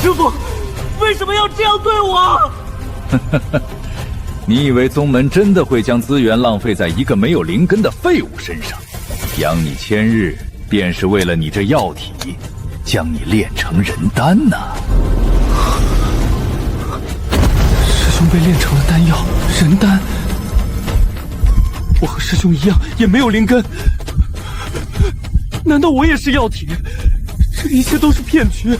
师傅，为什么要这样对我？你以为宗门真的会将资源浪费在一个没有灵根的废物身上？养你千日，便是为了你这药体，将你炼成人丹呐！师兄被炼成了丹药，人丹。我和师兄一样，也没有灵根。难道我也是药体？这一切都是骗局！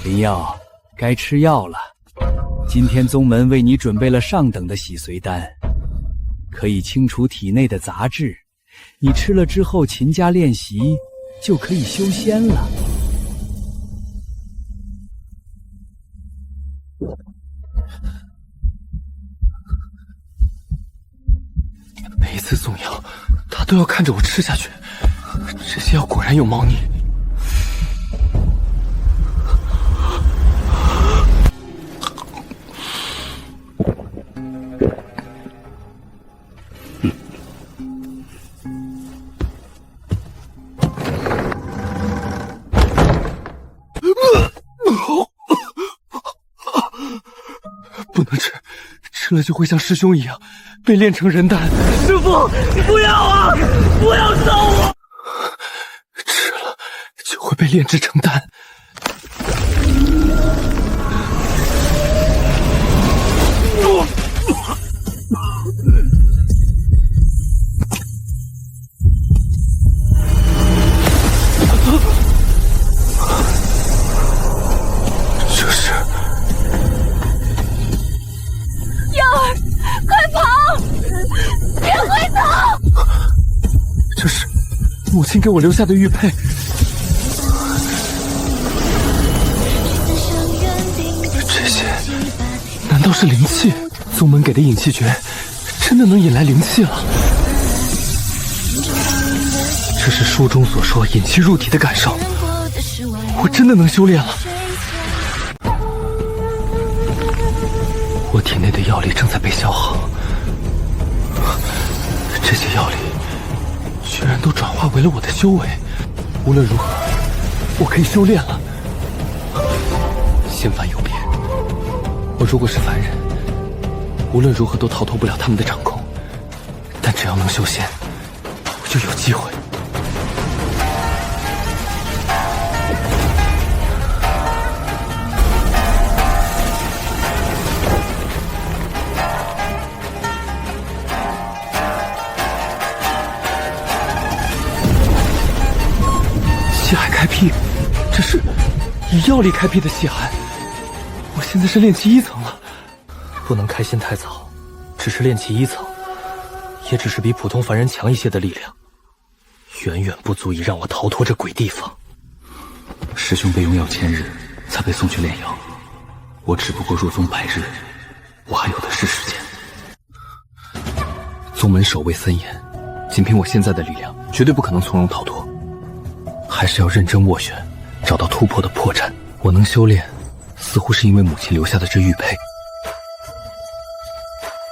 林耀，该吃药了。今天宗门为你准备了上等的洗髓丹，可以清除体内的杂质。你吃了之后勤加练习，就可以修仙了。每一次送药，他都要看着我吃下去。这些药果然有猫腻。不能吃，吃了就会像师兄一样被炼成人丹。师傅，你不要啊！不要烧我！吃了就会被炼制成丹。这是耀儿，快跑！别回头！这是母亲给我留下的玉佩。这些难道是灵气？宗门给的引气诀真的能引来灵气了？这是书中所说引气入体的感受，我真的能修炼了。我体内的药力正在被消耗，这些药力居然都转化为了我的修为。无论如何，我可以修炼了。仙凡有别，我如果是凡人，无论如何都逃脱不了他们的掌控。但只要能修仙，我就有机会。血海开辟，这是以药力开辟的血海。我现在是炼气1层了，不能开心太早，只是炼气1层，也只是比普通凡人强一些的力量，远远不足以让我逃脱这鬼地方。师兄被用药1000日，才被送去炼药。我只不过入宗100日，我还有的是时间。宗门守卫森严，仅凭我现在的力量，绝对不可能从容逃脱。还是要认真斡旋，找到突破的破绽。我能修炼，似乎是因为母亲留下的这玉佩。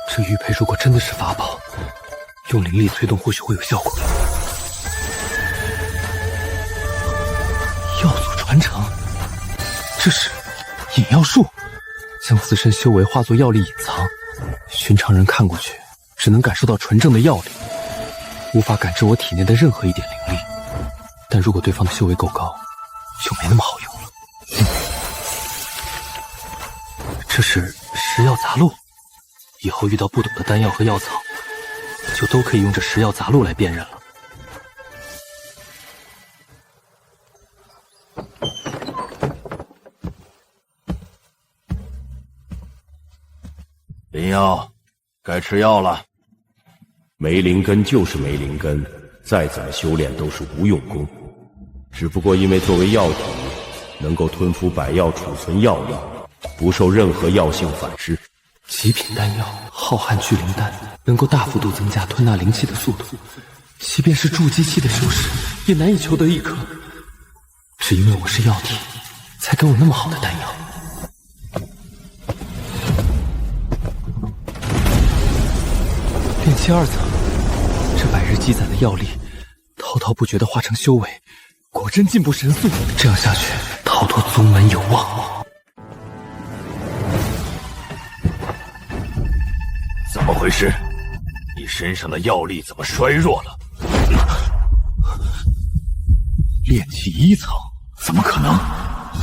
这玉佩如果真的是法宝，用灵力催动或许会有效果。药祖传承，这是引药术，将自身修为化作药力隐藏。寻常人看过去，只能感受到纯正的药力，无法感知我体内的任何一点灵力。但如果对方的修为够高，就没那么好用了。这是食药杂录，以后遇到不懂的丹药和药草，就都可以用这食药杂录来辨认了。林耀，该吃药了。没灵根就是没灵根，再怎么修炼都是无用功。只不过因为作为药体，能够吞服百药储存药力，不受任何药性反噬。极品丹药浩瀚聚灵丹能够大幅度增加吞纳灵气的速度，即便是筑基期的修士，也难以求得一颗。只因为我是药体，才给我那么好的丹药。炼气2层，这百日积攒的药力，滔滔不绝地化成修为，果真进步神速。这样下去，逃脱宗门有望。怎么回事？你身上的药力怎么衰弱了？炼气1层，怎么可能？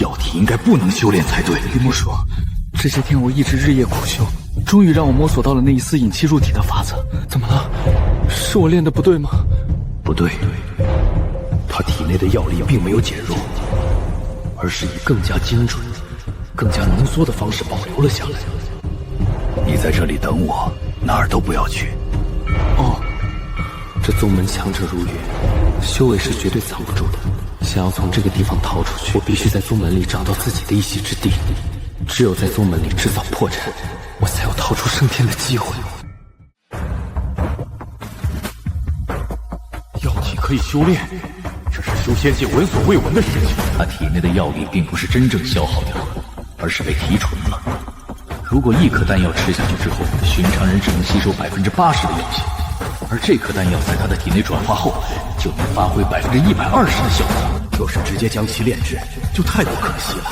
药体应该不能修炼才对。李莫说，这些天我一直日夜苦修，终于让我摸索到了那一丝引气入体的法子。怎么了？是我练的不对吗？不对，他体内的药力并没有减弱，而是以更加精准、更加浓缩的方式保留了下来。你在这里等我，哪儿都不要去。哦，这宗门强者如云，修为是绝对藏不住的。想要从这个地方逃出去，我必须在宗门里找到自己的一席之地。只有在宗门里制造破绽，我才有逃出升天的机会。药体可以修炼，这是修仙界闻所未闻的事情。他体内的药力并不是真正消耗掉了，而是被提纯了。如果1颗丹药吃下去之后，寻常人只能吸收80%的药性，而这颗丹药在他的体内转化后，就能发挥120%的效果。若是直接将其炼制，就太过可惜了。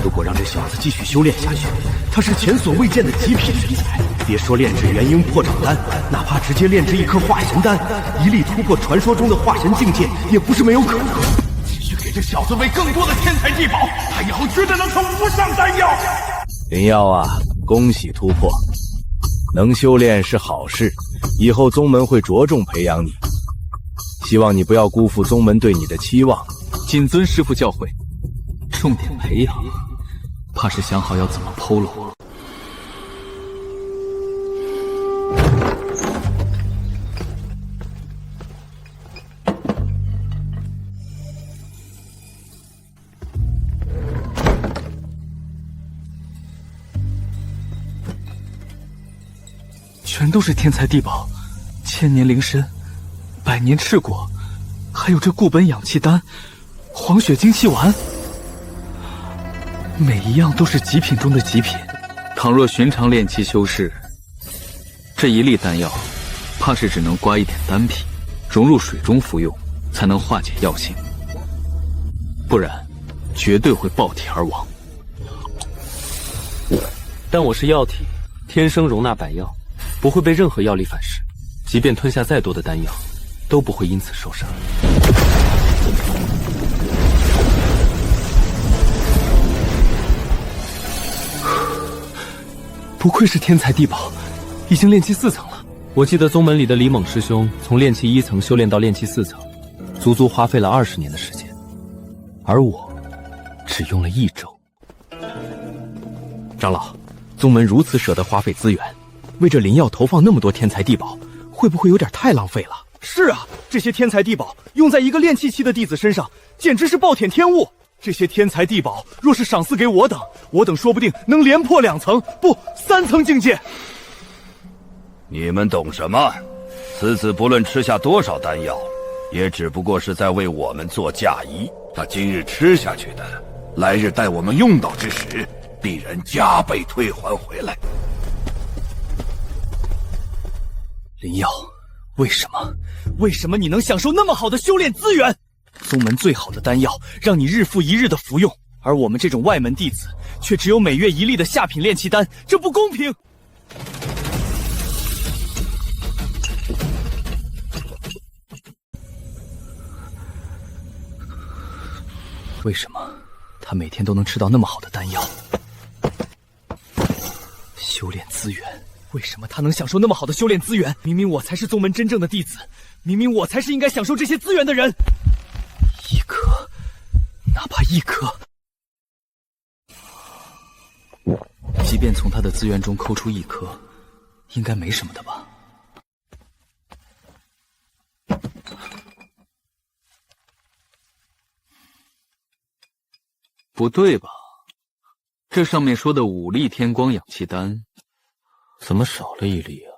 如果让这小子继续修炼下去，他是前所未见的极品人才。别说炼制元婴破掌丹，哪怕直接炼制1颗化神丹，一力突破传说中的化神境界，也不是没有可能。继续给这小子喂更多的天才地宝，他以后绝对能成无上丹药。林耀啊，恭喜突破，能修炼是好事，以后宗门会着重培养你，希望你不要辜负宗门对你的期望。谨遵师父教诲，重点培养，怕是想好要怎么剖了我。全都是天才地宝，1000年灵参、100年赤果，还有这固本养气丹、黄血精气丸，每一样都是极品中的极品。倘若寻常炼气修士，这一粒丹药，怕是只能刮一点丹皮，融入水中服用，才能化解药性，不然绝对会爆体而亡。但我是药体，天生容纳百药，不会被任何药力反噬，即便吞下再多的丹药，都不会因此受伤。不愧是天才地宝，已经炼气4层了。我记得宗门里的李猛师兄从炼气1层修炼到炼气4层，足足花费了20年的时间，而我只用了1周。长老，宗门如此舍得花费资源，为这灵药投放那么多天才地宝，会不会有点太浪费了？是啊，这些天才地宝用在一个炼气期的弟子身上，简直是暴殄天物。这些天才地宝若是赏赐给我等说不定能连破2层，不3层境界。你们懂什么？此子不论吃下多少丹药，也只不过是在为我们做嫁衣。他今日吃下去的，来日待我们用到之时，必然加倍退还回来。林耀，为什么你能享受那么好的修炼资源？宗门最好的丹药，让你日复一日的服用，而我们这种外门弟子，却只有每月1粒的下品炼气丹，这不公平！为什么他每天都能吃到那么好的丹药？修炼资源，为什么他能享受那么好的修炼资源？明明我才是宗门真正的弟子，明明我才是应该享受这些资源的人。1颗，哪怕1颗，即便从他的资源中抠出1颗，应该没什么的吧？不对吧？这上面说的5粒天光养气丹，怎么少了1粒啊？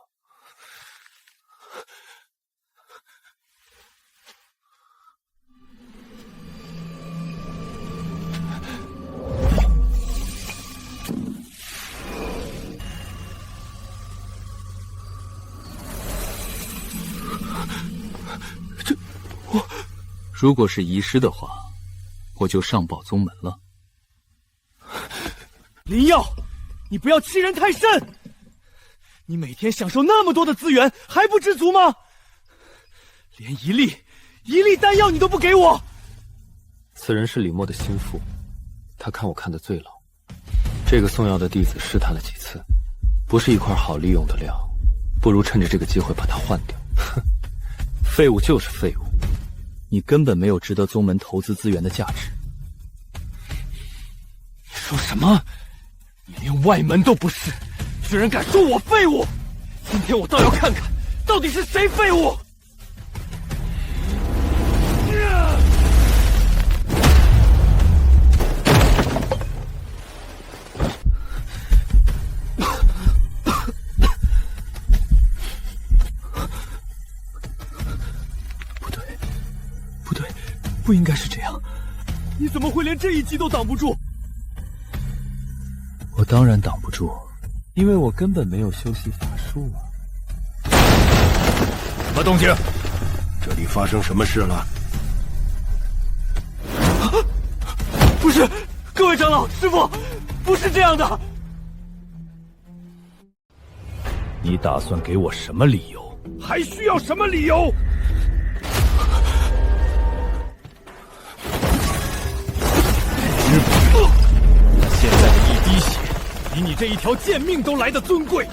如果是遗失的话，我就上报宗门了。林耀，你不要欺人太甚！你每天享受那么多的资源，还不知足吗？连一粒丹药你都不给我！此人是李默的心腹，他看我看得最牢。这个送药的弟子试探了几次，不是一块好利用的料，不如趁着这个机会把他换掉。哼，废物就是废物，你根本没有值得宗门投资资源的价值。你说什么？你连外门都不是，居然敢说我废物！今天我倒要看看，到底是谁废物！不应该是这样。你怎么会连这一击都挡不住？我当然挡不住，因为我根本没有修习法术啊。什么动静？这里发生什么事了？不是，各位长老、师傅，不是这样的。你打算给我什么理由？还需要什么理由？现在的一滴血，比你这一条贱命都来得尊贵。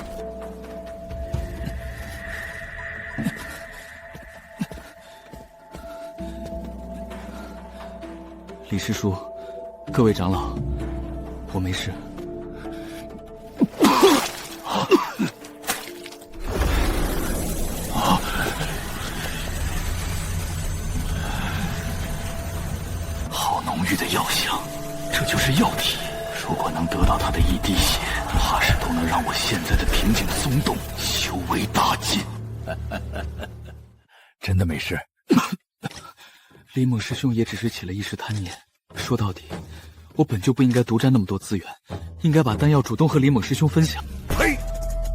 李师叔，各位长老，我没事。好浓郁的药香，这就是药体。如果能得到它的一滴血，怕是都能让我现在的瓶颈松动，修为大进。真的没事。李猛师兄也只是起了一时贪念。说到底，我本就不应该独占那么多资源，应该把丹药主动和李猛师兄分享。呸！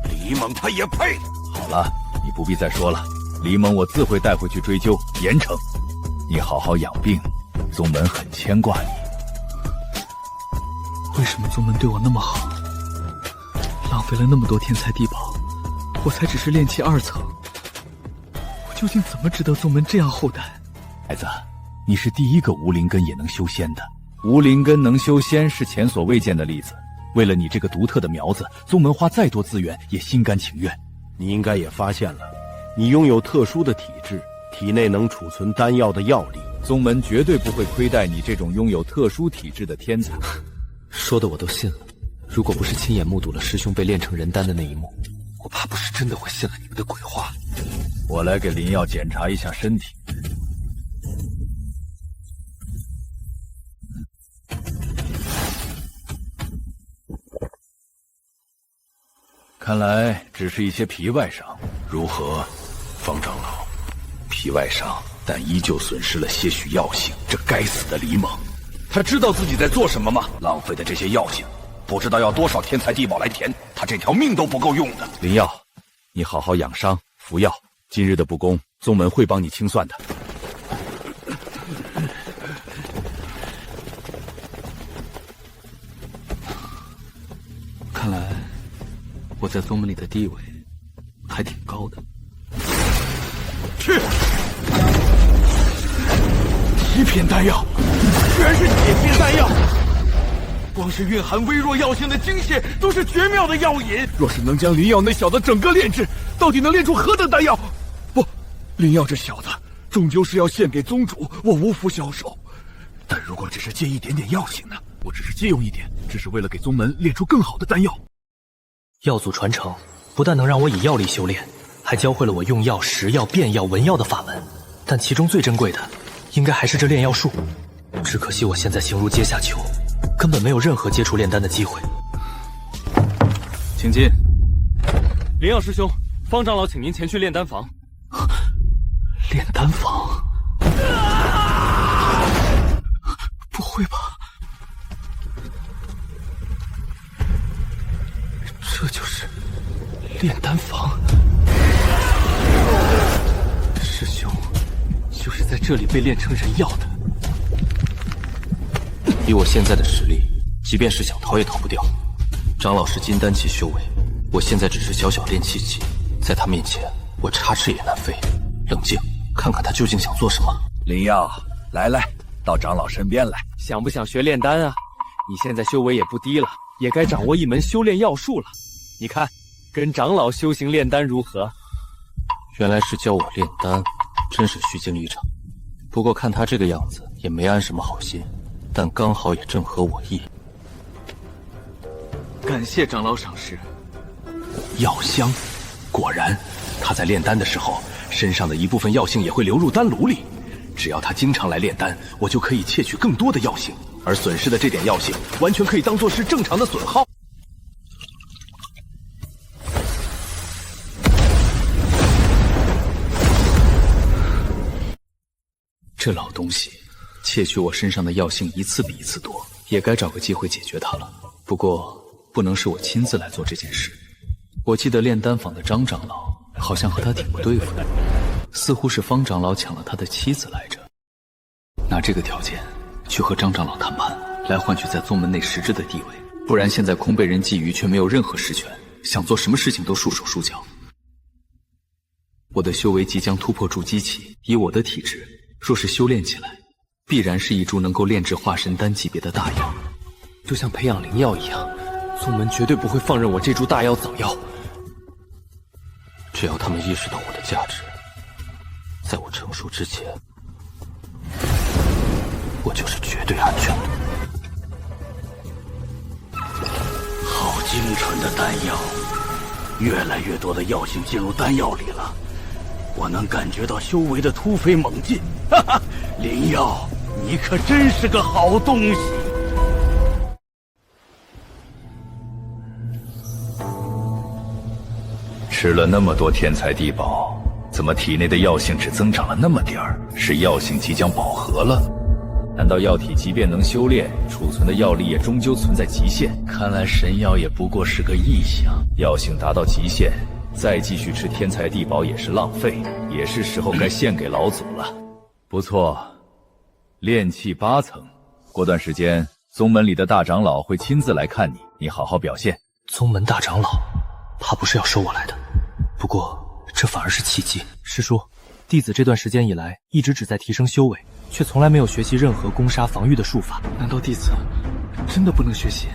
李猛他也配？好了，你不必再说了。李猛我自会带回去追究严惩。你好好养病，宗门很牵挂你。为什么宗门对我那么好，浪费了那么多天才地宝，我才只是炼气2层，我究竟怎么值得宗门这样厚待？孩子，你是第一个无灵根也能修仙的。无灵根能修仙是前所未见的例子。为了你这个独特的苗子，宗门花再多资源也心甘情愿。你应该也发现了，你拥有特殊的体质，体内能储存丹药的药力。宗门绝对不会亏待你这种拥有特殊体质的天才。说的我都信了。如果不是亲眼目睹了师兄被炼成人丹的那一幕，我怕不是真的会信了你们的鬼话。我来给林耀检查一下身体。看来只是一些皮外伤，如何，方长老？皮外伤，但依旧损失了些许药性。这该死的李猛，他知道自己在做什么吗？浪费的这些药性，不知道要多少天才地宝来填，他这条命都不够用的。林耀，你好好养伤，服药。今日的不公，宗门会帮你清算的。看来我在宗门里的地位还挺高的。去！极品丹药，居然是极品丹药！光是蕴含微弱药性的精血都是绝妙的药引。若是能将林耀那小子整个炼制，到底能炼出何等丹药？不，林耀这小子终究是要献给宗主，我无福消受。但如果只是借一点点药性呢？我只是借用一点，只是为了给宗门炼出更好的丹药。药祖传承不但能让我以药力修炼，还教会了我用药、食药、变药、闻药的法门。但其中最珍贵的，应该还是这炼药术。只可惜我现在形如阶下囚，根本没有任何接触炼丹的机会。请进。林耀师兄，方长老请您前去炼丹房。炼丹房？不会吧？这就是炼丹房？师兄。这里被炼成人药的。以我现在的实力，即便是想逃也逃不掉。长老是金丹期修为，我现在只是小小炼气期，在他面前，我插翅也难飞。冷静，看看他究竟想做什么。灵耀，来，到长老身边来。想不想学炼丹啊？你现在修为也不低了，也该掌握一门修炼药术了。你看，跟长老修行炼丹如何？原来是教我炼丹，真是虚惊一场。不过看他这个样子，也没安什么好心，但刚好也正合我意。感谢长老赏识。药香，果然，他在炼丹的时候，身上的一部分药性也会流入丹炉里。只要他经常来炼丹，我就可以窃取更多的药性，而损失的这点药性，完全可以当做是正常的损耗。这老东西窃取我身上的药性一次比一次多，也该找个机会解决他了。不过不能是我亲自来做这件事。我记得炼丹坊的张长老好像和他挺不对付的，似乎是方长老抢了他的妻子来着。拿这个条件去和张长老谈判，来换取在宗门内实质的地位，不然现在空被人觊觎却没有任何实权，想做什么事情都束手束脚。我的修为即将突破筑基期，以我的体质，若是修炼起来，必然是一株能够炼制化神丹级别的大药，就像培养灵药一样，宗门绝对不会放任我这株大药早夭。只要他们意识到我的价值，在我成熟之前，我就是绝对安全的。好精纯的丹药，越来越多的药性进入丹药里了，我能感觉到修为的突飞猛进。哈哈，灵药，你可真是个好东西。吃了那么多天材地宝，怎么体内的药性只增长了那么点儿？是药性即将饱和了？难道药体即便能修炼，储存的药力也终究存在极限？看来神药也不过是个臆想。药性达到极限，再继续吃天材地宝也是浪费，也是时候该献给老祖了。不错，炼气8层，过段时间宗门里的大长老会亲自来看你，你好好表现。宗门大长老怕不是要收我来的，不过这反而是契机。师叔，弟子这段时间以来一直只在提升修为，却从来没有学习任何攻杀防御的术法。难道弟子真的不能学习？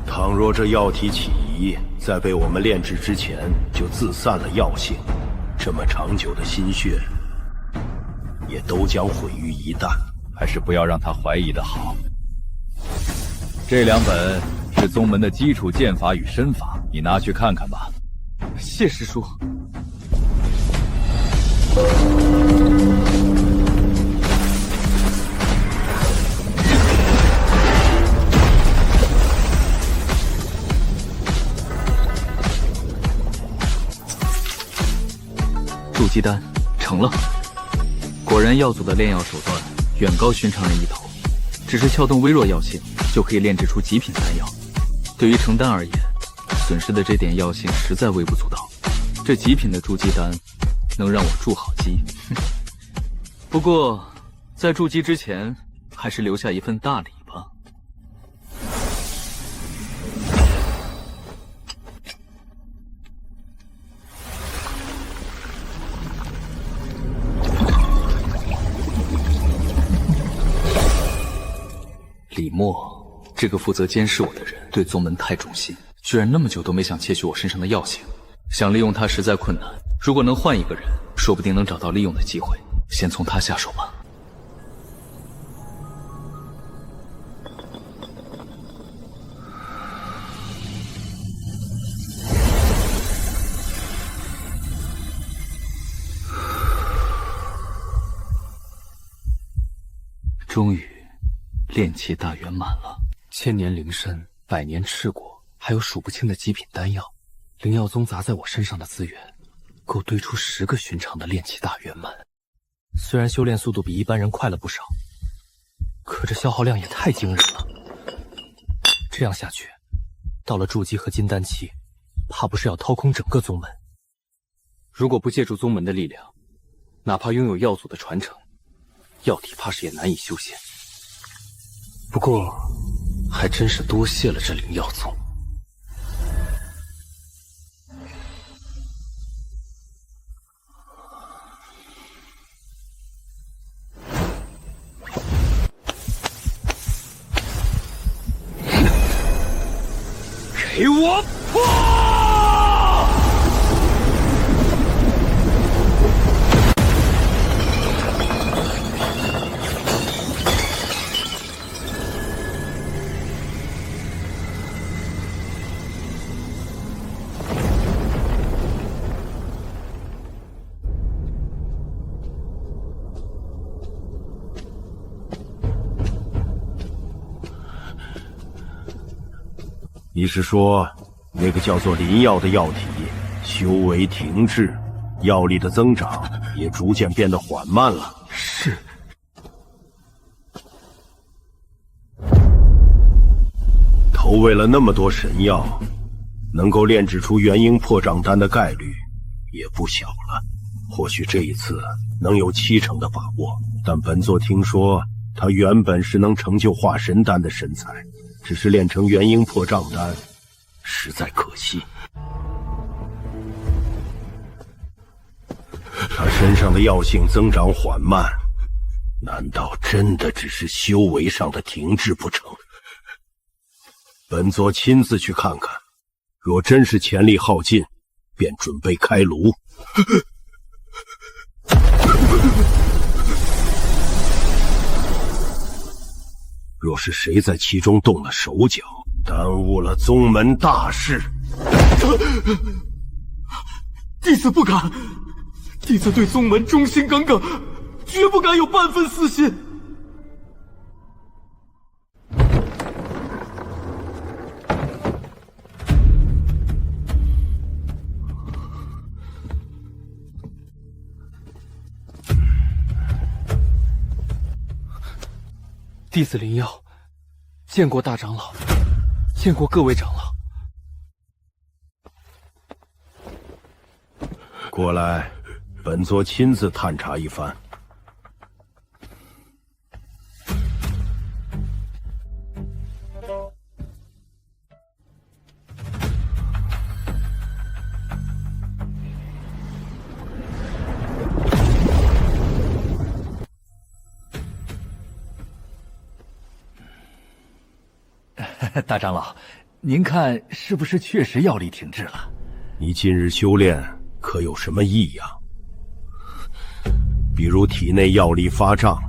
倘若这药体起疑，在被我们炼制之前就自散了药性，这么长久的心血也都将毁于一旦。还是不要让他怀疑的好。这2本是宗门的基础剑法与身法，你拿去看看吧。谢师叔。筑基丹成了，果然药祖的炼药手段远高寻常人一头，只是撬动微弱药性就可以炼制出极品丹药。对于成丹而言，损失的这点药性实在微不足道。这极品的筑基丹能让我筑好基，不过在筑基之前，还是留下一份大礼吧。李默，这个负责监视我的人，对宗门太忠心，居然那么久都没想窃取我身上的药性。想利用他实在困难，如果能换一个人，说不定能找到利用的机会。先从他下手吧。终于炼气大圆满了，1000年灵参，100年赤果，还有数不清的极品丹药。灵药宗砸在我身上的资源，够堆出10个寻常的炼气大圆满。虽然修炼速度比一般人快了不少，可这消耗量也太惊人了。这样下去，到了筑基和金丹期，怕不是要掏空整个宗门。如果不借助宗门的力量，哪怕拥有药祖的传承，药体怕是也难以修仙。不过，还真是多谢了这灵药宗。给我破！你是说，那个叫做灵药的药体修为停滞，药力的增长也逐渐变得缓慢了？是。投喂了那么多神药，能够炼制出元婴破障丹的概率也不小了。或许这一次能有70%的把握，但本座听说他原本是能成就化神丹的神才。只是炼成元婴破障丹，实在可惜。他身上的药性增长缓慢，难道真的只是修为上的停滞不成？本座亲自去看看，若真是潜力耗尽，便准备开炉。若是谁在其中动了手脚，耽误了宗门大事，弟子不敢，弟子对宗门忠心耿耿，绝不敢有半分私心。弟子灵药，见过大长老，见过各位长老。过来，本座亲自探查一番。大长老，您看是不是确实药力停滞了？你近日修炼可有什么异样？比如体内药力发胀，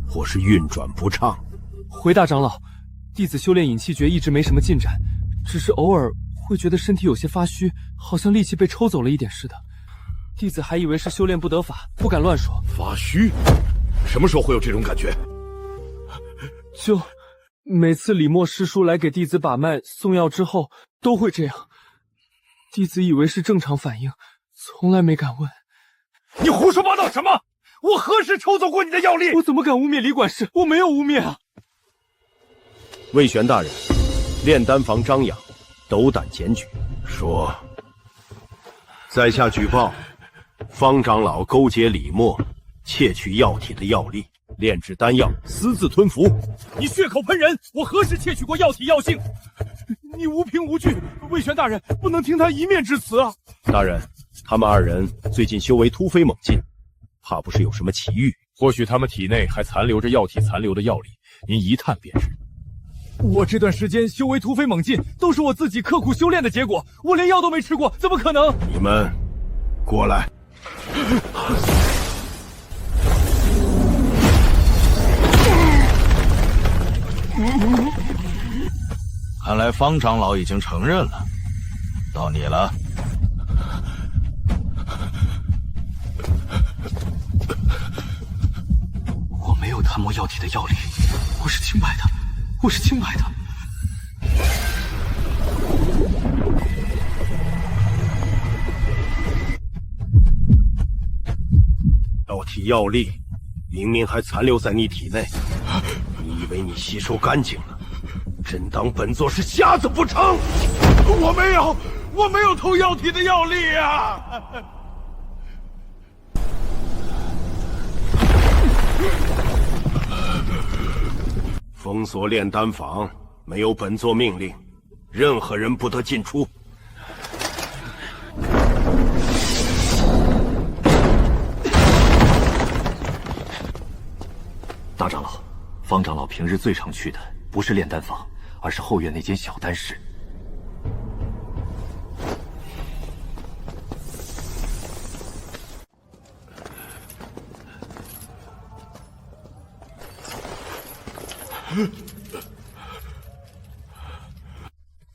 或是运转不畅？回大长老，弟子修炼引气诀一直没什么进展，只是偶尔会觉得身体有些发虚，好像力气被抽走了一点似的。弟子还以为是修炼不得法，不敢乱说。发虚？什么时候会有这种感觉？就每次李默师叔来给弟子把脉送药之后都会这样，弟子以为是正常反应，从来没敢问。你胡说八道什么？我何时抽走过你的药力？我怎么敢污蔑李管事？我没有污蔑啊！魏玄大人，炼丹房张扬斗胆检举，说在下举报方长老勾结李默，窃取药体的药力，炼制丹药，私自吞服。你血口喷人！我何时窃取过药体药性？你无凭无据，魏玄大人不能听他一面之词啊！大人，他们二人最近修为突飞猛进，怕不是有什么奇遇。或许他们体内还残留着药体残留的药力，您一探便知。我这段时间修为突飞猛进，都是我自己刻苦修炼的结果。我连药都没吃过，怎么可能？你们过来。看来方长老已经承认了，到你了。我没有贪摸药体的药力，我是清白的，我是清白的。药体药力明明还残留在你体内，你以为你吸收干净了？真当本座是瞎子不成？我没有偷药体的药力啊！封锁炼丹坊，没有本座命令，任何人不得进出。大长老，方长老平日最常去的不是炼丹坊，而是后院那间小丹室。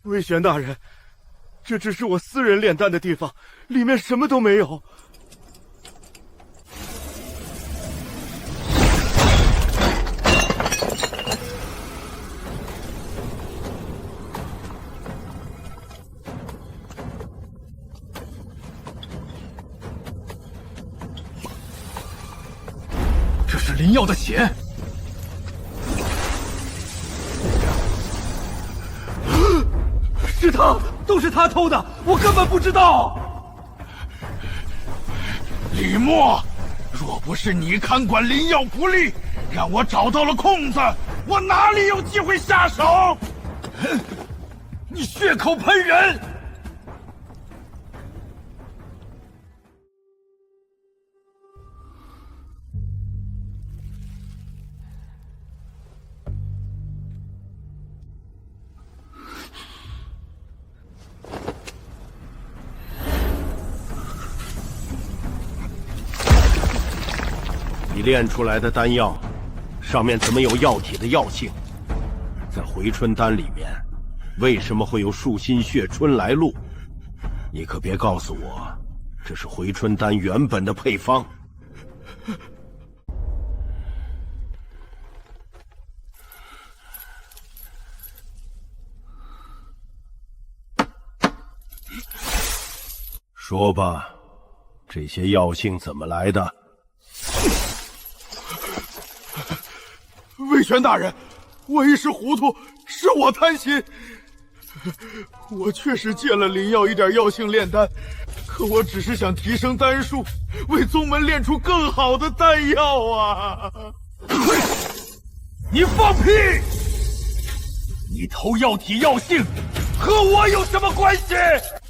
魏玄大人，这只是我私人炼丹的地方，里面什么都没有。这是林耀的血。是他，都是他偷的，我根本不知道。李默，若不是你看管林耀不力，让我找到了空子，我哪里有机会下手？你血口喷人！你炼出来的丹药，上面怎么有药体的药性？在回春丹里面，为什么会有树心血春来露？你可别告诉我，这是回春丹原本的配方。说吧，这些药性怎么来的？魏玄大人，我一时糊涂，是我贪心。我确实借了林耀一点药性炼丹，可我只是想提升丹术，为宗门炼出更好的丹药啊！你放屁！你偷药体药性，和我有什么关系？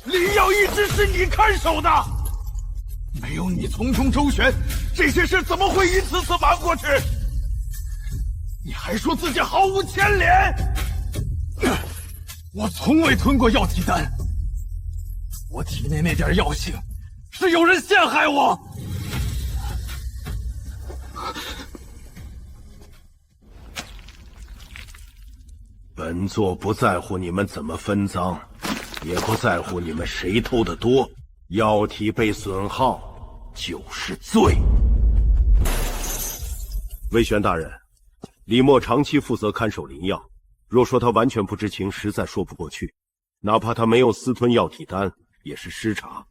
林耀一直是你看守的，没有你从中周旋，这些事怎么会一次次瞒过去？你还说自己毫无牵连？我从未吞过药体丹，我体内那点药性，是有人陷害我。本座不在乎你们怎么分赃，也不在乎你们谁偷的多，药体被损耗就是罪。魏玄大人，李默长期负责看守灵药，若说他完全不知情，实在说不过去。哪怕他没有私吞药体丹，也是失察。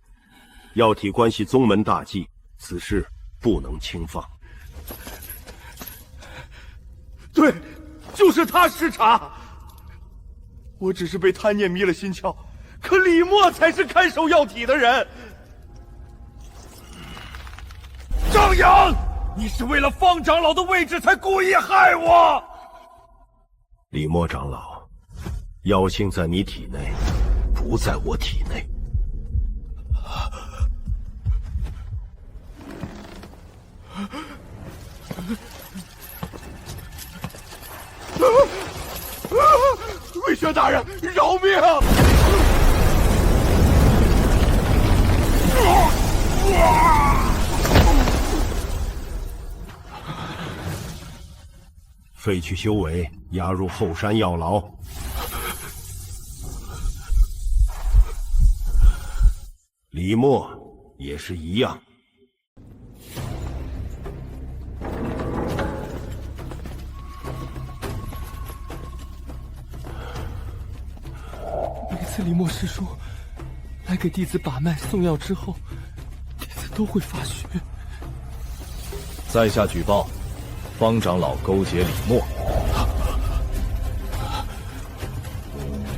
药体关系宗门大计，此事不能轻放。对，就是他失察。我只是被贪念迷了心窍，可李默才是看守药体的人。张扬，你是为了方长老的位置才故意害我。李默长老，药性在你体内，不在我体内。魏玄大人，饶命！废去修为，押入后山药牢。李默也是一样。每次李默师叔来给弟子把脉送药之后，弟子都会发血。在下举报，方长老勾结李默。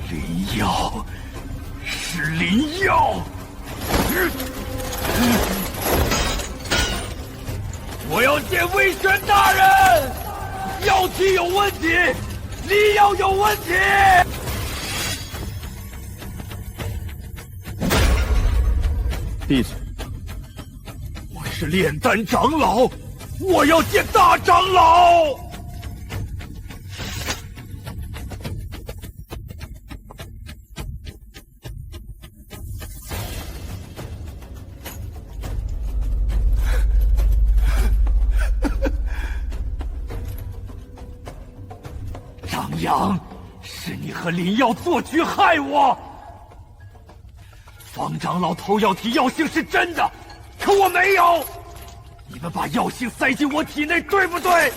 林耀，是林耀！我要见魏玄大人！药体有问题，李耀有问题！闭嘴！我是炼丹长老，我要见大长老。张扬，是你和林耀做局害我。方长老偷药体药性是真的，可我没有。你们把药性塞进我体内，对不对？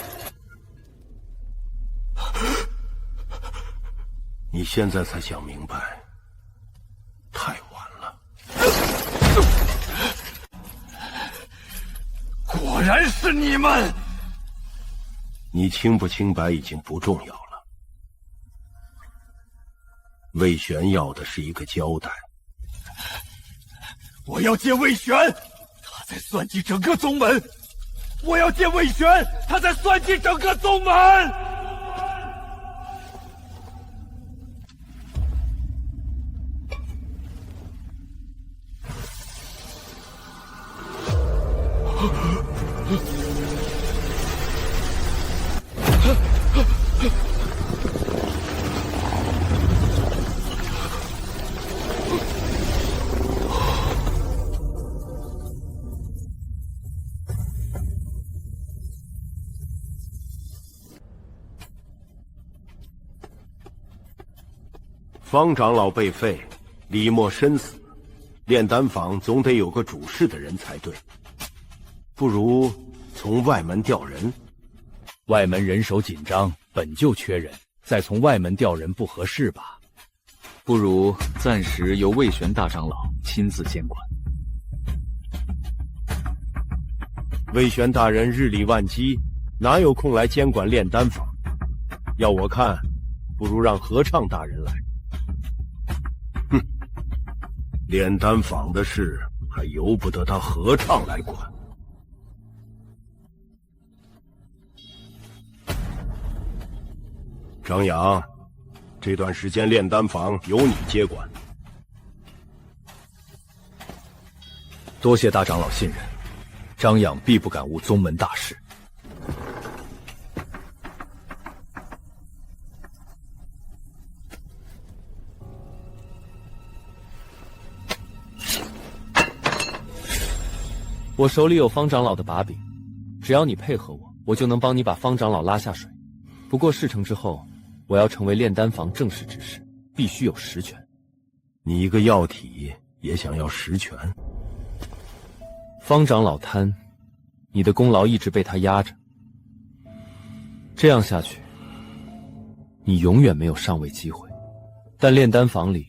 你现在才想明白，太晚了。果然是你们！你清不清白已经不重要了。魏玄要的是一个交代。我要见魏玄，他在算计整个宗门。我要见魏玄，他在算计整个宗门。方长老被废，李默身死，炼丹坊总得有个主事的人才对。不如从外门调人。外门人手紧张，本就缺人，再从外门调人不合适吧？不如暂时由魏玄大长老亲自监管。魏玄大人日理万机，哪有空来监管炼丹坊？要我看，不如让合唱大人来。哼，炼丹坊的事还由不得他合唱来管。张扬，这段时间炼丹坊由你接管。多谢大长老信任，张养必不敢误宗门大事。我手里有方长老的把柄，只要你配合我，我就能帮你把方长老拉下水。不过事成之后，我要成为炼丹坊正式执事，必须有实权。你一个药体也想要实权？方长老贪，你的功劳一直被他压着。这样下去，你永远没有上位机会。但炼丹坊里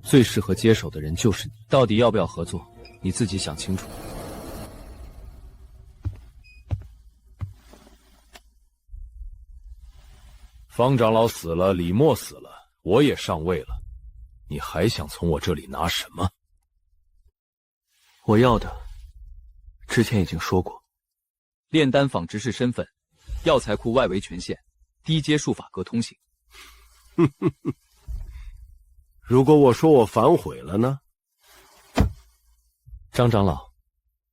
最适合接手的人就是你。到底要不要合作，你自己想清楚。方长老死了，李默死了，我也上位了，你还想从我这里拿什么？我要的，之前已经说过，炼丹坊执事身份，药材库外围权限，低阶术法阁通行。如果我说我反悔了呢？张长老，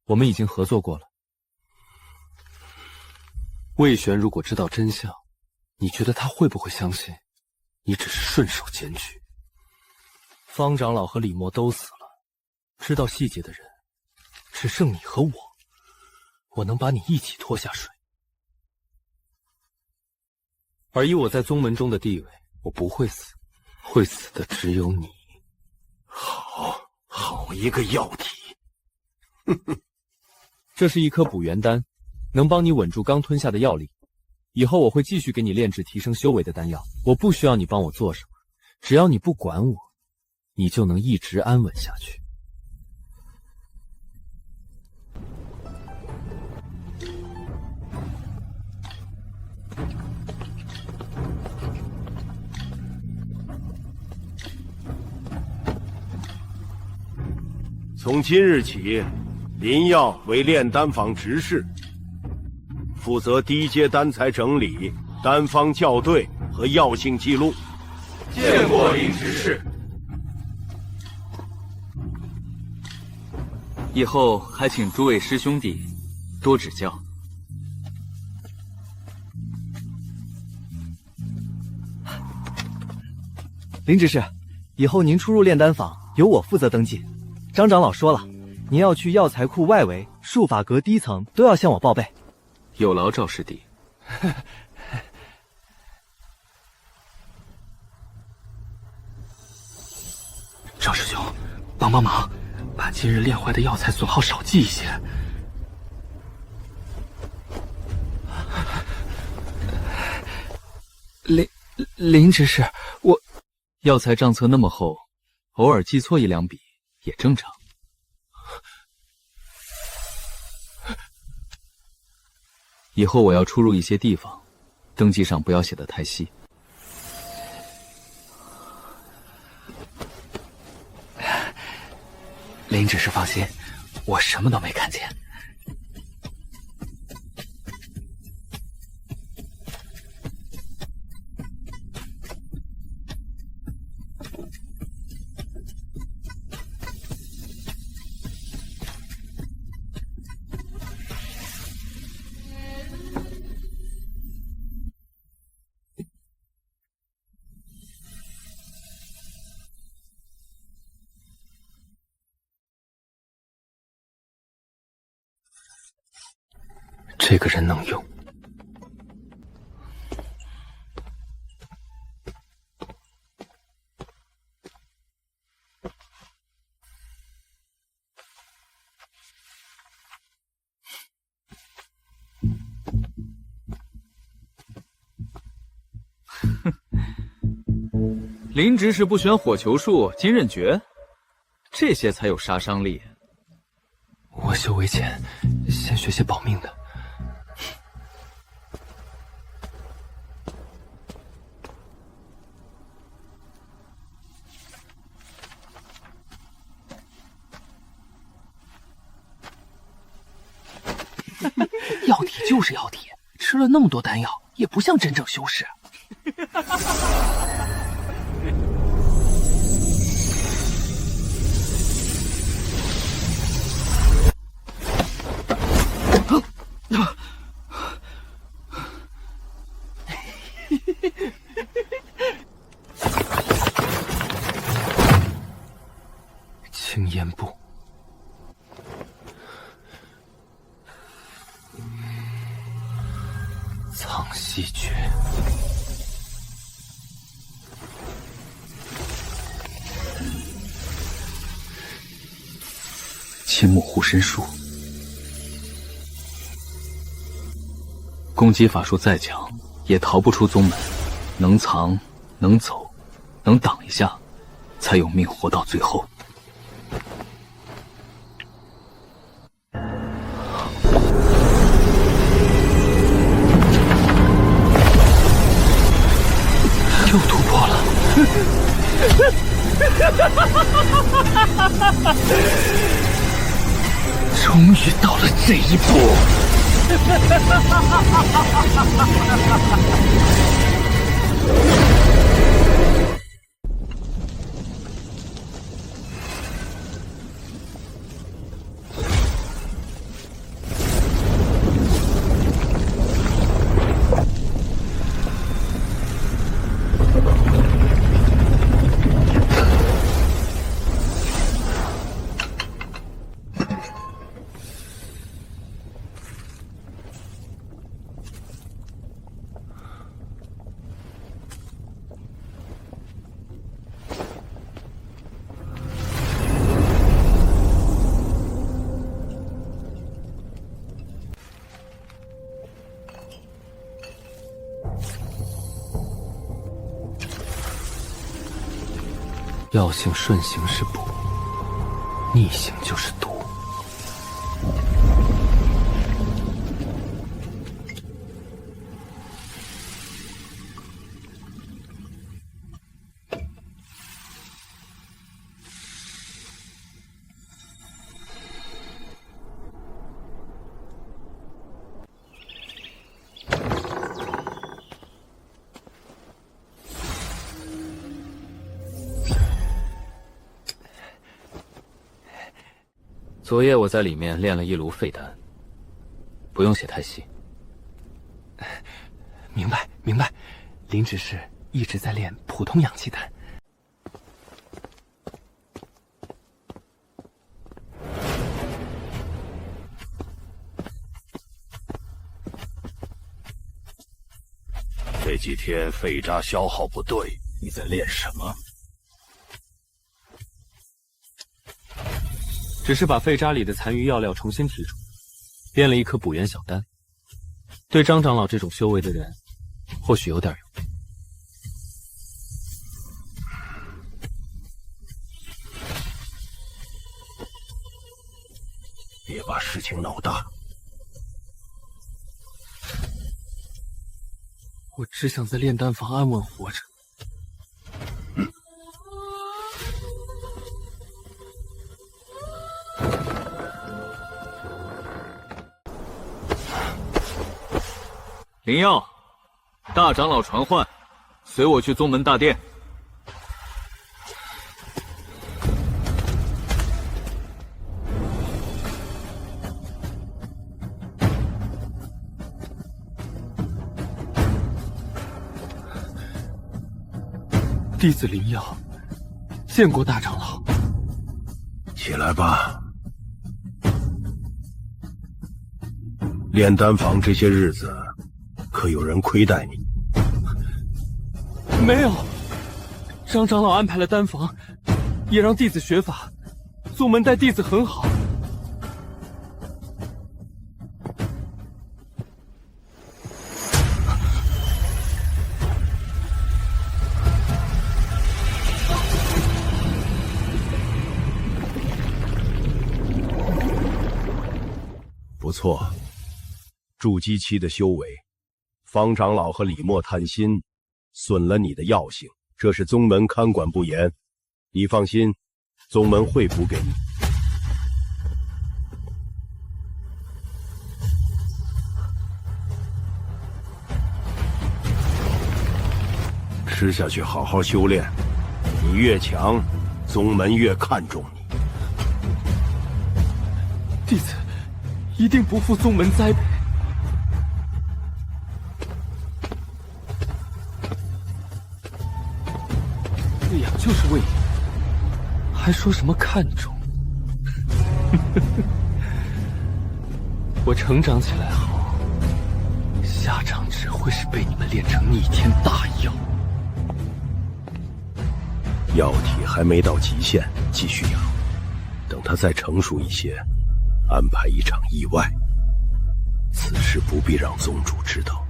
我们已经合作过了。魏玄如果知道真相，你觉得他会不会相信你只是顺手检举？方长老和李默都死了，知道细节的人只剩你和我，我能把你一起拖下水。而以我在宗门中的地位，我不会死，会死的只有你。好一个药体！这是一颗补元丹，能帮你稳住刚吞下的药力。以后我会继续给你炼制提升修为的丹药，我不需要你帮我做什么，只要你不管我，你就能一直安稳下去。从今日起，林耀为炼丹坊执事，负责低阶丹材整理、丹方校对和和药性记录。见过林执事。以后还请诸位师兄弟多指教。林执事，以后您出入炼丹坊由我负责登记。张长老说了，您要去药材库外围、术法阁低层都要向我报备。有劳赵师弟。赵师兄，帮忙，把今日炼坏的药材损耗少记一些。林执事，药材账册那么厚，偶尔记错一两笔也正常。以后我要出入一些地方，登记上不要写得太细。林执事放心，我什么都没看见。这个人能用。林执事不选火球术、金刃诀，这些才有杀伤力。我修为浅，先学些保命的。药体就是药体，吃了那么多丹药，也不像真正修士。青烟步，藏息诀，青木护身术。攻击法术再强，也逃不出宗门。能藏，能走，能挡一下，才有命活到最后。又突破了！终于到了这一步！药性顺行是补，逆行就是毒。昨夜我在里面炼了一炉废丹，不用写太细。明白明白，林只是一直在练普通氧气丹。这几天废渣消耗不对，你在练什么？只是把废渣里的残余药料重新提出，炼了一颗补元小丹。对张长老这种修为的人，或许有点用。别把事情闹大。我只想在炼丹房安稳活着。灵耀，大长老传唤，随我去宗门大殿。弟子灵耀，见过大长老。起来吧。炼丹房这些日子，可有人亏待你？没有，张长老安排了丹房，也让弟子学法，宗门待弟子很好。不错，筑基期的修为，方长老和李默贪心，损了你的药性，这是宗门看管不严。你放心，宗门会补给你。吃下去，好好修炼。你越强，宗门越看重你。弟子一定不负宗门栽培。喂养就是喂养，还说什么看重？我成长起来后，下场只会是被你们炼成逆天大药。药体还没到极限，继续养，等它再成熟一些，安排一场意外。此事不必让宗主知道。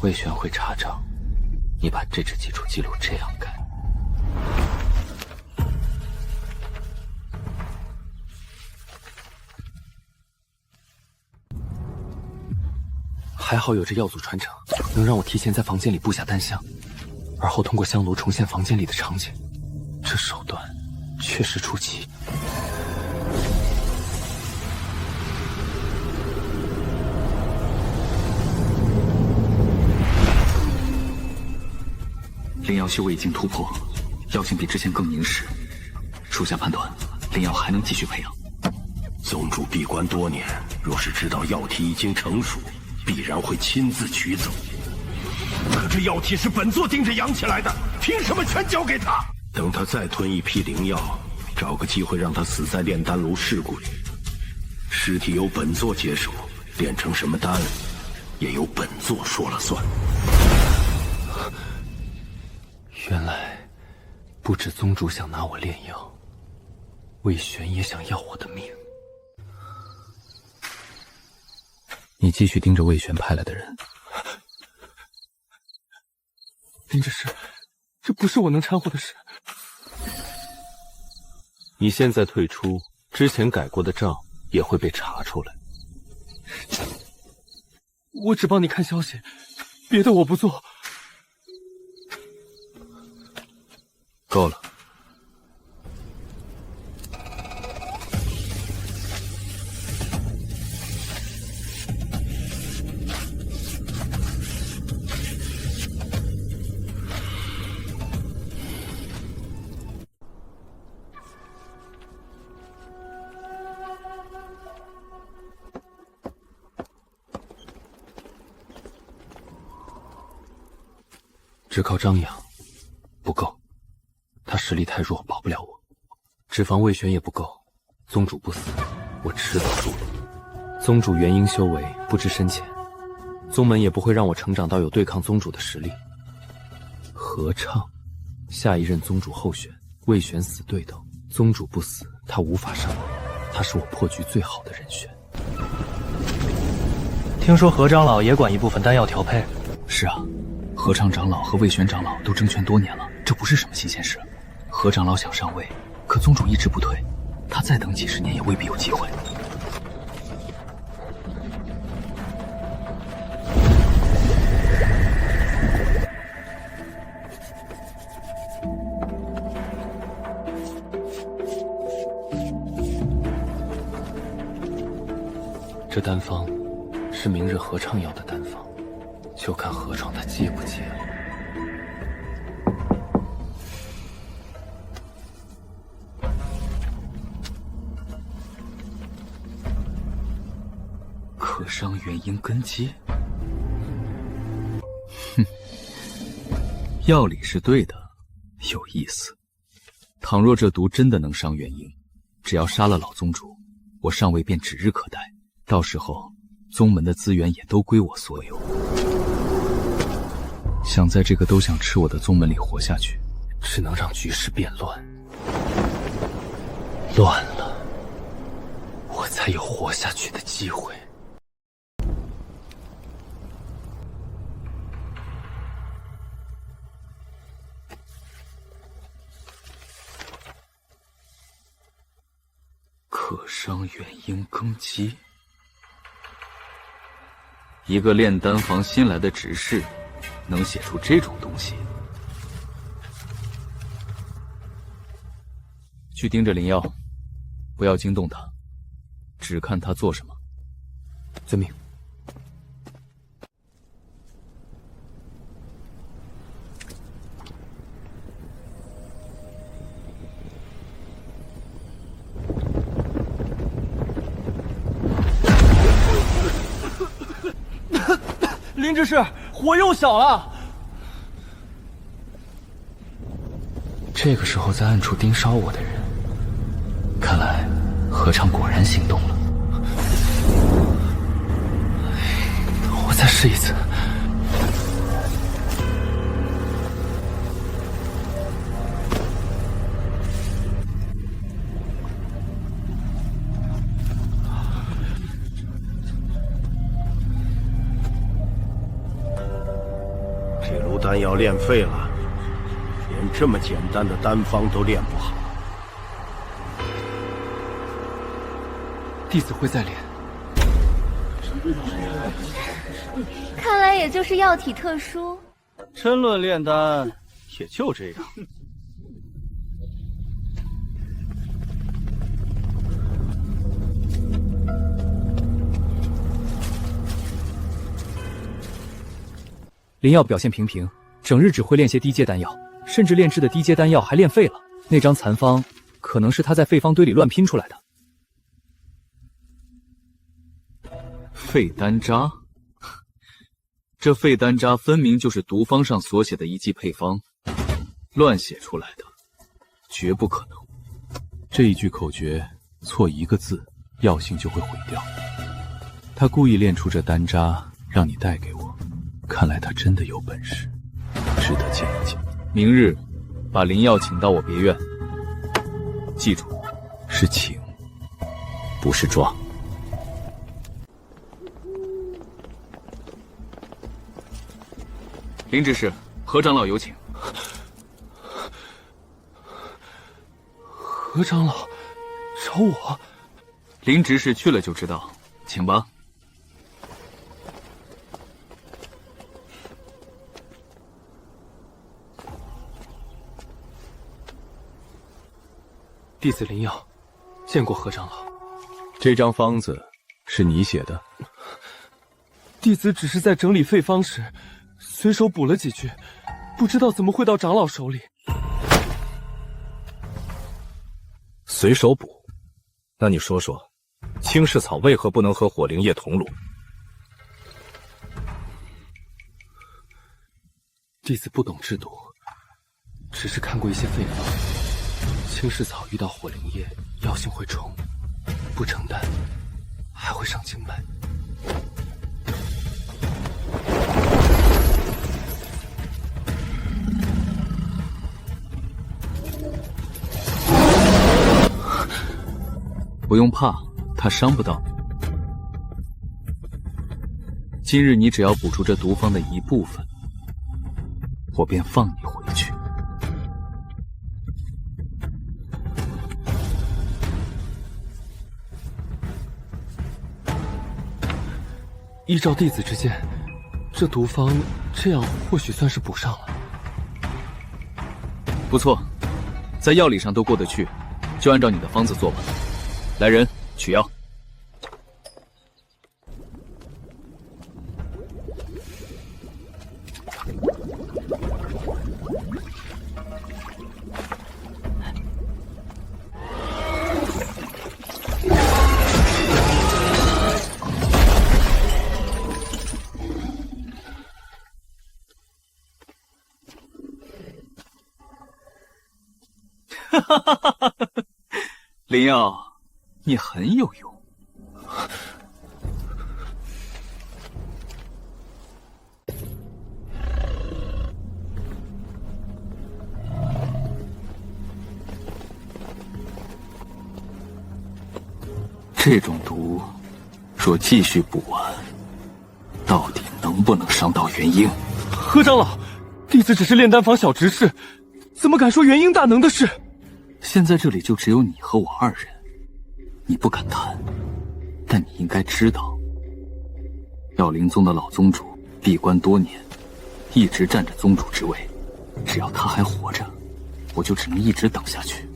魏玄会查账，你把这只基础记录这样改。还好有着药祖传承，能让我提前在房间里布下丹香，而后通过香炉重现房间里的场景。这手段确实出奇。灵瑶修为已经突破，药性比之前更凝实。属下判断，灵瑶还能继续培养。宗主闭关多年，若是知道药体已经成熟，必然会亲自取走。可这药体是本座盯着养起来的，凭什么全交给他？等他再吞一批灵药，找个机会让他死在炼丹炉事故里。尸体由本座接手，炼成什么丹，也由本座说了算。原来，不止宗主想拿我炼药，魏玄也想要我的命。你继续盯着魏玄派来的人。林之师，这不是我能掺和的事。你现在退出，之前改过的账也会被查出来。我只帮你看消息，别的我不做。够了。只靠张扬不够，他实力太弱，保不了我。只防魏玄也不够，宗主不死，我迟早输了。宗主元婴修为不知深浅，宗门也不会让我成长到有对抗宗主的实力。何畅，下一任宗主候选，魏玄死对头，宗主不死，他无法上位，他是我破局最好的人选。听说何长老也管一部分丹药调配。是啊，何畅长老和魏玄长老都争权多年了，这不是什么新鲜事。何长老想上位，可宗主一直不退，他再等几十年也未必有机会。这丹方是明日何畅要的丹方，就看何闯他接不接了。可伤元婴根基。哼，药理是对的，有意思。倘若这毒真的能伤元婴，只要杀了老宗主，我上位便指日可待。到时候，宗门的资源也都归我所有。想在这个都想吃我的宗门里活下去，只能让局势变乱。乱了，我才有活下去的机会。可伤元婴根基。一个炼丹房新来的执事，能写出这种东西？去盯着灵药，不要惊动他，只看他做什么。遵命。林执事，火又小了。这个时候在暗处盯梢我的人，看来何畅果然行动了。我再试一次。这炉丹药炼废了，连这么简单的丹方都炼不好。弟子会再炼。看来也就是药体特殊。真论炼丹，也就这样。灵药表现平平，整日只会炼些低阶丹药，甚至炼制的低阶丹药还炼废了。那张残方可能是他在废方堆里乱拼出来的。废丹渣，这废丹渣分明就是毒方上所写的一剂配方，乱写出来的，绝不可能。这一句口诀错一个字，药性就会毁掉。他故意炼出这丹渣，让你带给我。看来他真的有本事，值得见一见。明日把灵药请到我别院，记住，是请，不是抓。林执事，何长老有请。何长老找我？林执事去了就知道，请吧。弟子林耀见过何长老。这张方子是你写的？弟子只是在整理废方时，随手补了几句，不知道怎么会到长老手里。随手补？那你说说，青氏草为何不能和火灵叶同炉？弟子不懂制毒，只是看过一些废方。青石草遇到火灵液，药性会冲，不成丹还会伤经脉。不用怕，它伤不到你。今日你只要补出这毒方的一部分，我便放你回去。依照弟子之见，这毒方这样或许算是补上了。不错，在药理上都过得去，就按照你的方子做吧。来人，取药。哈哈哈哈哈！灵药，你很有用。这种毒，若继续补完，到底能不能伤到元婴？何长老，弟子只是炼丹坊小执事，怎么敢说元婴大能的事？现在这里就只有你和我二人，你不敢谈，但你应该知道，药灵宗的老宗主闭关多年，一直占着宗主之位，只要他还活着，我就只能一直等下去。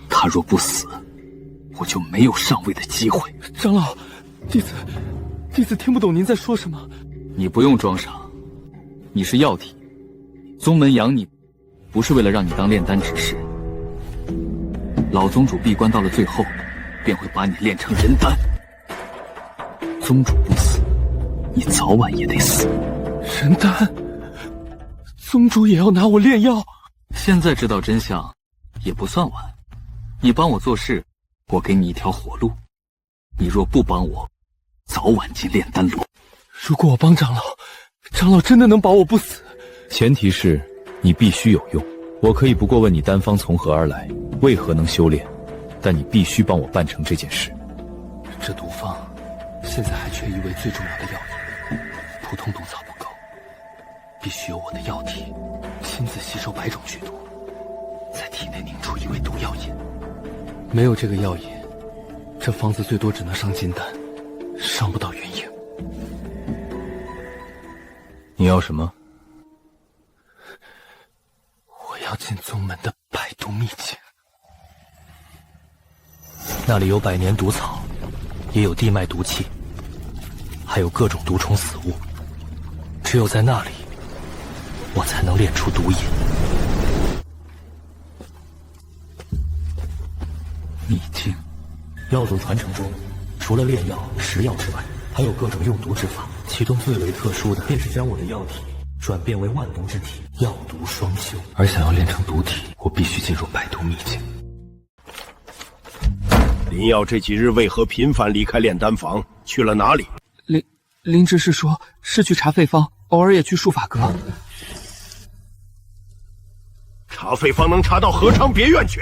他若不死，我就没有上位的机会。长老，弟子听不懂您在说什么。你不用装傻，你是药体，宗门养你，不是为了让你当炼丹执事。老宗主闭关到了最后，便会把你炼成人丹。宗主不死，你早晚也得死。人丹，宗主也要拿我炼药？现在知道真相，也不算晚。你帮我做事，我给你一条活路。你若不帮我，早晚进炼丹炉。如果我帮长老，长老真的能保我不死？前提是你必须有用。我可以不过问你丹方从何而来，为何能修炼，但你必须帮我办成这件事。这毒方现在还缺一味最重要的药引，普通毒草不够，必须由我的药体亲自吸收百种剧毒，在体内凝出一味毒药引。没有这个药引，这方子最多只能伤金丹，伤不到元婴。你要什么？我要进宗门的百毒秘境。那里有百年毒草，也有地脉毒气，还有各种毒虫死物。只有在那里，我才能炼出毒引。秘境，药毒传承中，除了炼药、食药之外，还有各种用毒之法。其中最为特殊的，便是将我的药体转变为万毒之体，药毒双修。而想要炼成毒体，我必须进入百毒秘境。林耀这几日为何频繁离开炼丹房？去了哪里？林执事说是去查废方，偶尔也去术法阁。查废方能查到何昌别院去。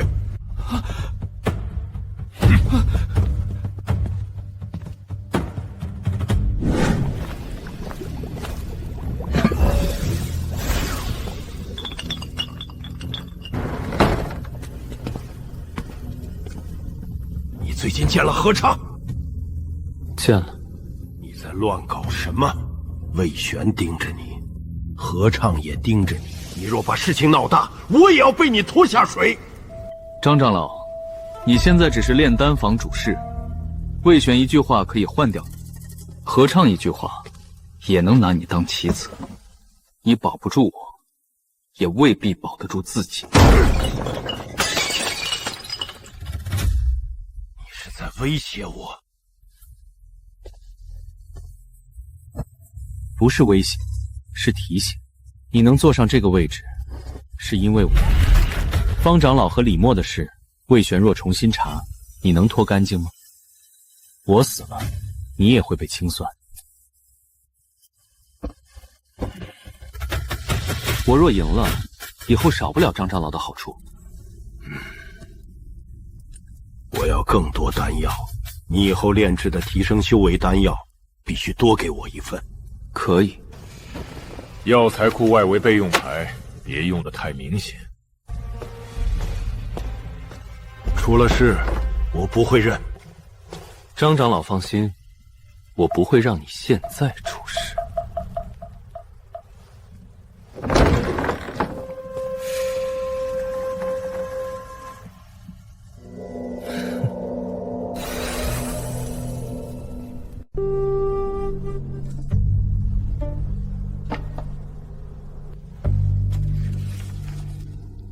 你最近见了何昌？见了。你在乱搞什么？魏玄盯着你，何畅也盯着你。你若把事情闹大，我也要被你拖下水。张长老，你现在只是炼丹坊主事，魏玄一句话可以换掉你，何畅一句话也能拿你当棋子。你保不住我，也未必保得住自己。你是在威胁我？不是威胁，是提醒。你能坐上这个位置，是因为我。方长老和李默的事，魏玄若重新查，你能脱干净吗？我死了，你也会被清算。我若赢了，以后少不了张长老的好处。我要更多丹药，你以后炼制的提升修为丹药必须多给我一份。可以。药材库外围备用牌，别用得太明显。出了事，我不会认。张长老放心，我不会让你现在出事。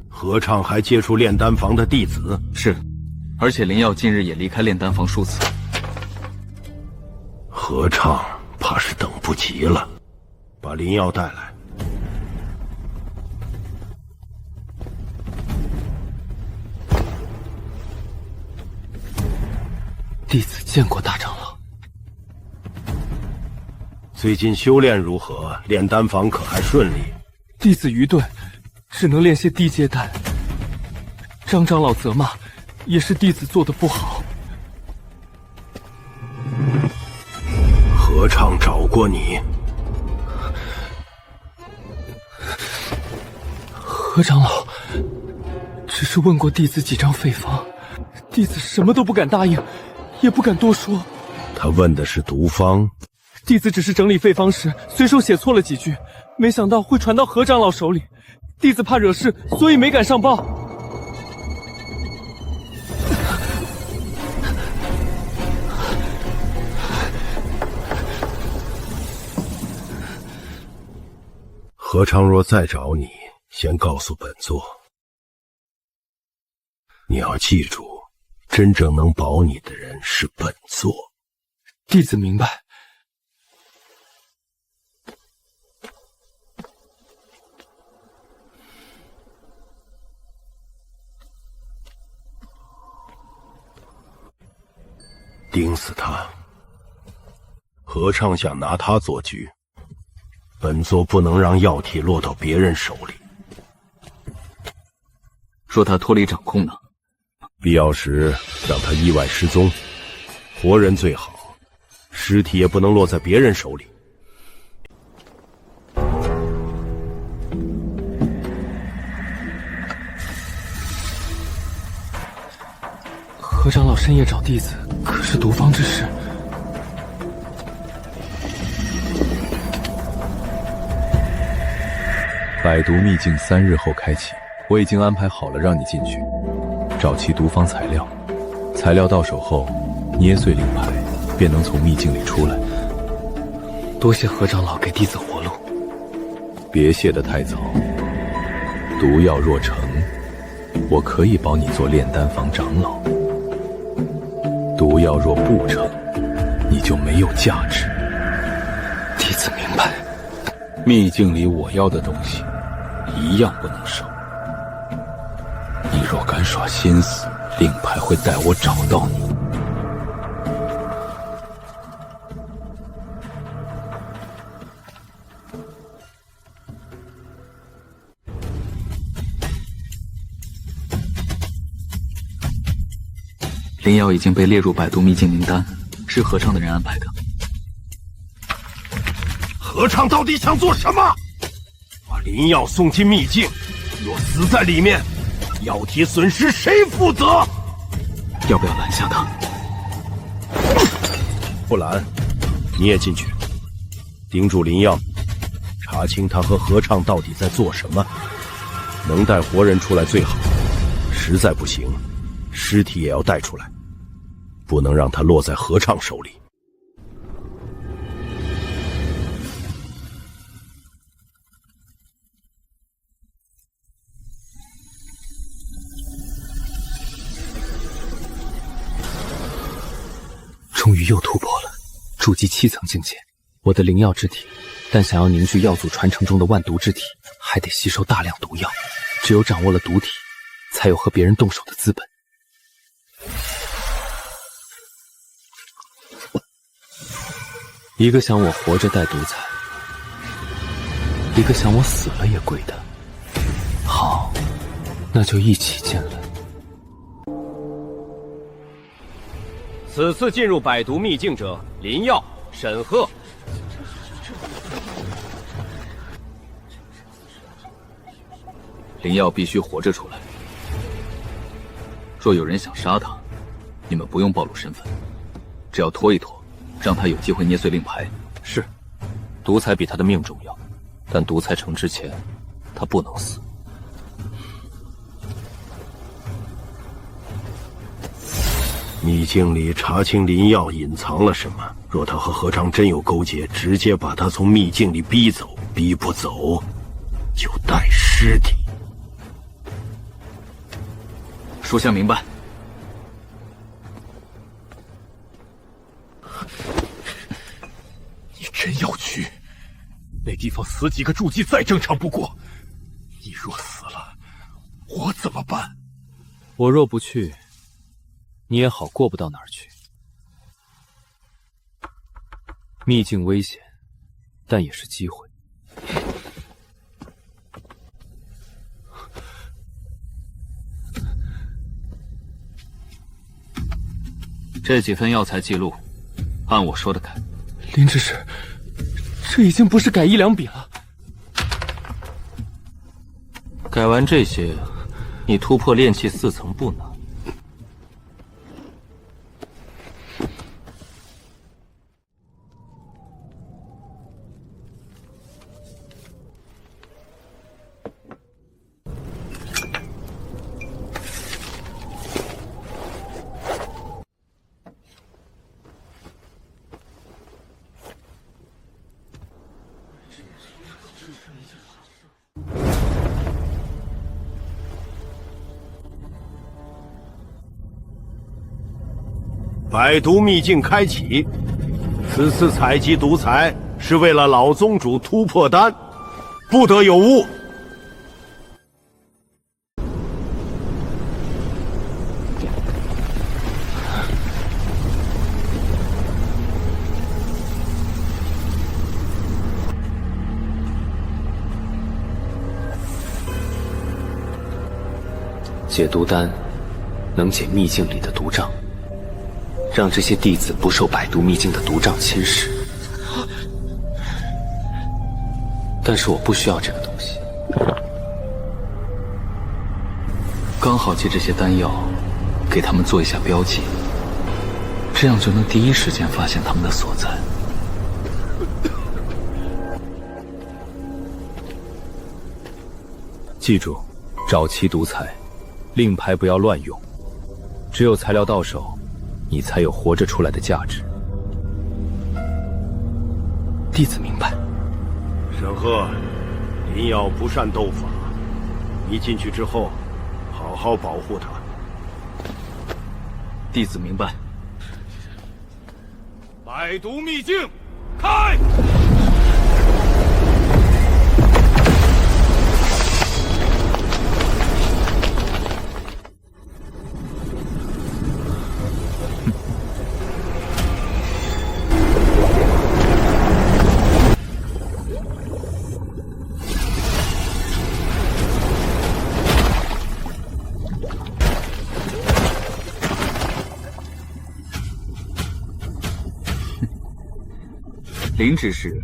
何畅还接触炼丹房的弟子？是，而且灵药近日也离开炼丹房数次。何畅怕是等不及了，把灵药带来。弟子见过大长老。最近修炼如何？炼丹房可还顺利？弟子愚钝，只能炼些低阶丹。张长老责骂，也是弟子做的不好。何畅找过你？何长老只是问过弟子几张废方，弟子什么都不敢答应，也不敢多说。他问的是毒方，弟子只是整理废方时随手写错了几句，没想到会传到何长老手里，弟子怕惹事，所以没敢上报。何畅若再找你，先告诉本座。你要记住，真正能保你的人是本座。弟子明白。盯死他！何畅想拿他做局，本座不能让药体落到别人手里。若他脱离掌控呢？必要时让他意外失踪，活人最好，尸体也不能落在别人手里。何长老深夜找弟子，可是毒方之事。百毒秘境3日后开启，我已经安排好了让你进去，找齐毒方材料，材料到手后，捏碎令牌，便能从秘境里出来。多谢何长老给弟子活路。别谢得太早，毒药若成，我可以保你做炼丹房长老；毒药若不成，你就没有价值。弟子明白。秘境里我要的东西，一样不能少。你若敢耍心思，令牌会带我找到你。灵药已经被列入百毒秘境名单，是何畅的人安排的。何畅到底想做什么？把灵药送进秘境，若死在里面，药体损失谁负责？要不要拦下他？不拦，你也进去，盯住灵药，查清他和何畅到底在做什么。能带活人出来最好，实在不行，尸体也要带出来，不能让他落在何畅手里。终于又突破了筑基7层境界，我的灵药之体但想要凝聚药祖传承中的万毒之体，还得吸收大量毒药。只有掌握了毒体，才有和别人动手的资本。一个想我活着带毒材，一个想我死了也跪的。好，那就一起进来。此次进入百毒秘境者，林耀、沈赫。林耀必须活着出来。若有人想杀他，你们不用暴露身份，只要拖一拖，让他有机会捏碎令牌。是，毒材比他的命重要，但毒材成之前，他不能死。秘境里查清林耀隐藏了什么，若他和何章真有勾结，直接把他从秘境里逼走；逼不走，就带尸体。属下明白。你真要去？那地方死几个筑基再正常不过。你若死了，我怎么办？我若不去，你也好过不到哪儿去。秘境危险，但也是机会。这几份药材记录，按我说的改。林执事，这已经不是改一两笔了。改完这些，你突破炼气4层不难。百毒秘境开启，此次采集毒材是为了老宗主突破丹，不得有误。解毒丹能解秘境里的毒障，让这些弟子不受百毒秘境的毒障侵蚀。但是我不需要这个东西，刚好借这些丹药，给他们做一下标记，这样就能第一时间发现他们的所在。记住，找齐毒材，令牌不要乱用，只有材料到手，你才有活着出来的价值。弟子明白。沈赫，林耀不善斗法，你进去之后，好好保护他。弟子明白。百毒秘境，开！林执事，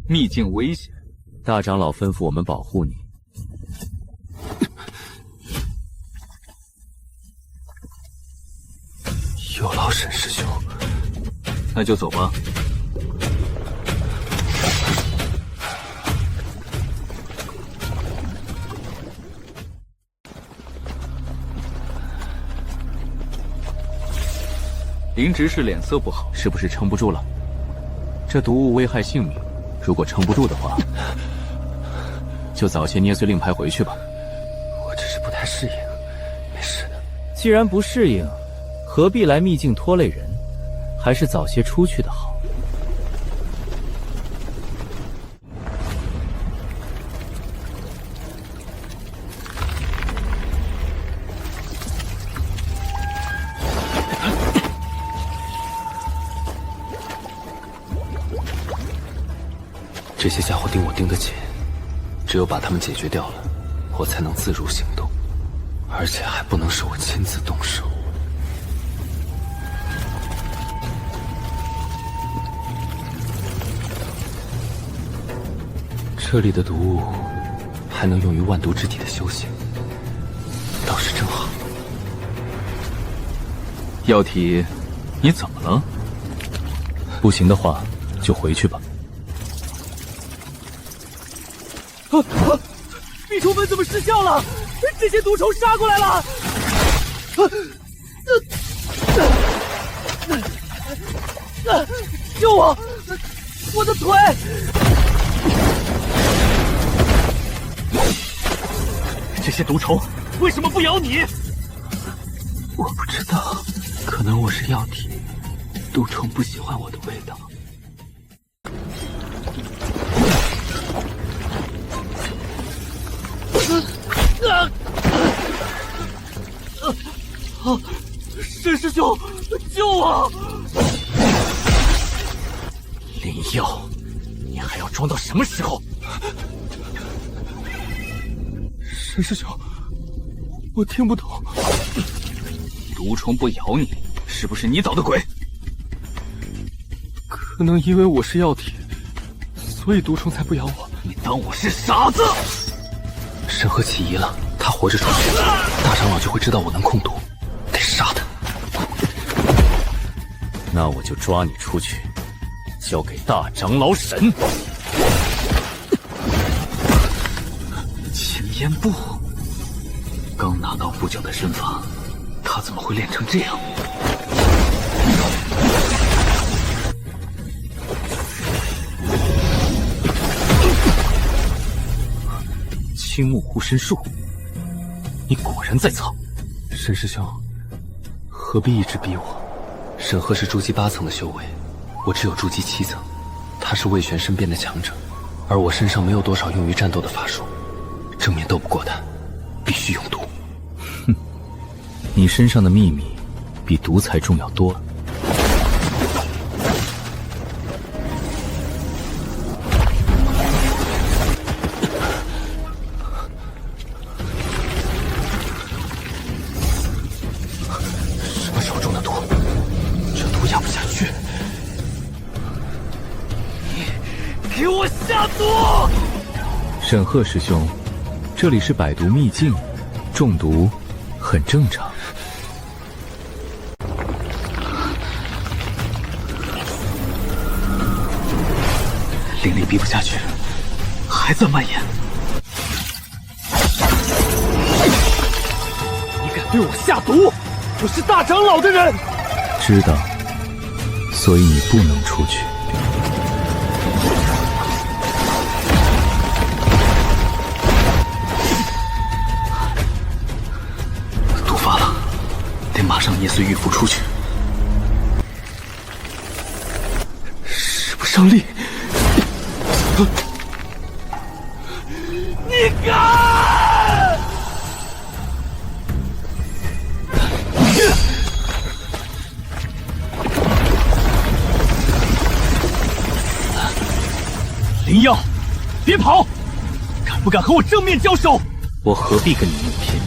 秘境危险，大长老吩咐我们保护你。有劳沈师兄。那就走吧。林执事脸色不好，是不是撑不住了？这毒物危害性命，如果撑不住的话，就早些捏碎令牌回去吧。我只是不太适应，没事的。既然不适应，何必来秘境拖累人？还是早些出去的好。这些家伙盯我盯得紧，只有把他们解决掉了，我才能自如行动，而且还不能是我亲自动手。这里的毒物还能用于万毒之体的修行，倒是正好。药体，你怎么了？不行的话，就回去吧。避虫粉怎么失效了？这些毒虫杀过来了！救我！我的腿！这些毒虫为什么不咬你？我不知道，可能我是药体，毒虫不喜欢我的味道。沈师兄，救我！灵药，你还要装到什么时候？沈师兄，我听不懂。毒虫不咬你，是不是你捣的鬼？可能因为我是药体，所以毒虫才不咬我。你当我是傻子？沈鹤起疑了，他活着出去，大长老就会知道我能控毒，得杀他。那我就抓你出去，交给大长老审。青烟步，刚拿到不久的身法，他怎么会练成这样？青木护身术，你果然在藏。沈师兄，何必一直逼我？沈鹤是筑基8层的修为，我只有筑基7层。他是魏玄身边的强者，而我身上没有多少用于战斗的法术，正面斗不过他，必须用毒。哼，你身上的秘密比毒材重要多了。什么手中的毒？这毒压不下去。给我下毒！沈鹤师兄，这里是百毒秘境，中毒很正常。灵力逼不下去，还在蔓延。你敢对我下毒？我是大长老的人。知道，所以你不能出去。毒发了，得马上捏碎玉符出去。使不上力。你敢！灵药，别跑！敢不敢和我正面交手？我何必跟你硬拼？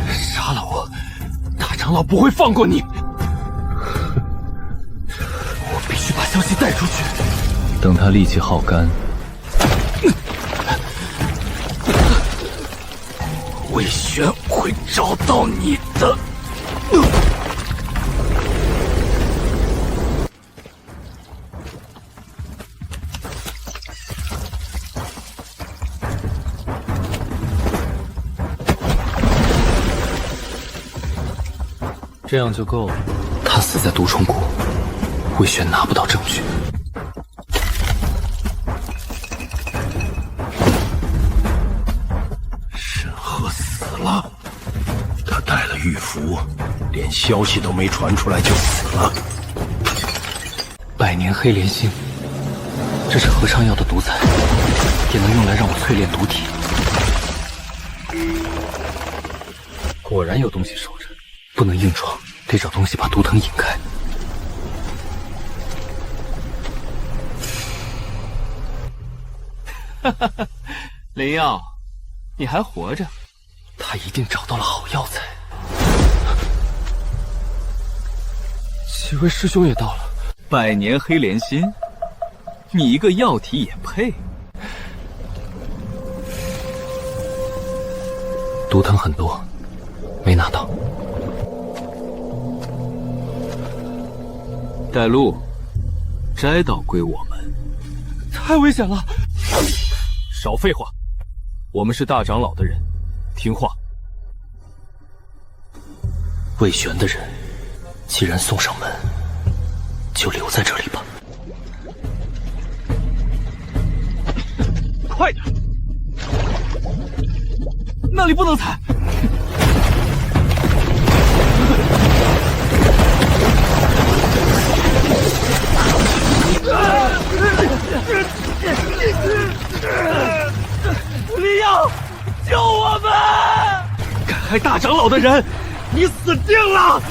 杀了我，大长老不会放过你！我必须把消息带出去。等他力气耗干，魏玄会找到你的。这样就够了。他死在毒虫谷，魏玄拿不到证据。沈鹤死了，他带了玉符，连消息都没传出来就死了。百年黑莲心，这是何昌药的毒材，也能用来让我淬炼毒体。果然有东西守着。不能硬闯，得找东西把毒藤引开。哈哈哈，林耀，你还活着？他一定找到了好药材。几位师兄也到了。百年黑莲心，你一个药体也配？毒藤很多，没拿到。带路，摘到归我们。太危险了！少废话，我们是大长老的人，听话。魏玄的人，既然送上门，就留在这里吧。快点！那里不能踩！李耀，救我们！敢害大长老的人，你死定了！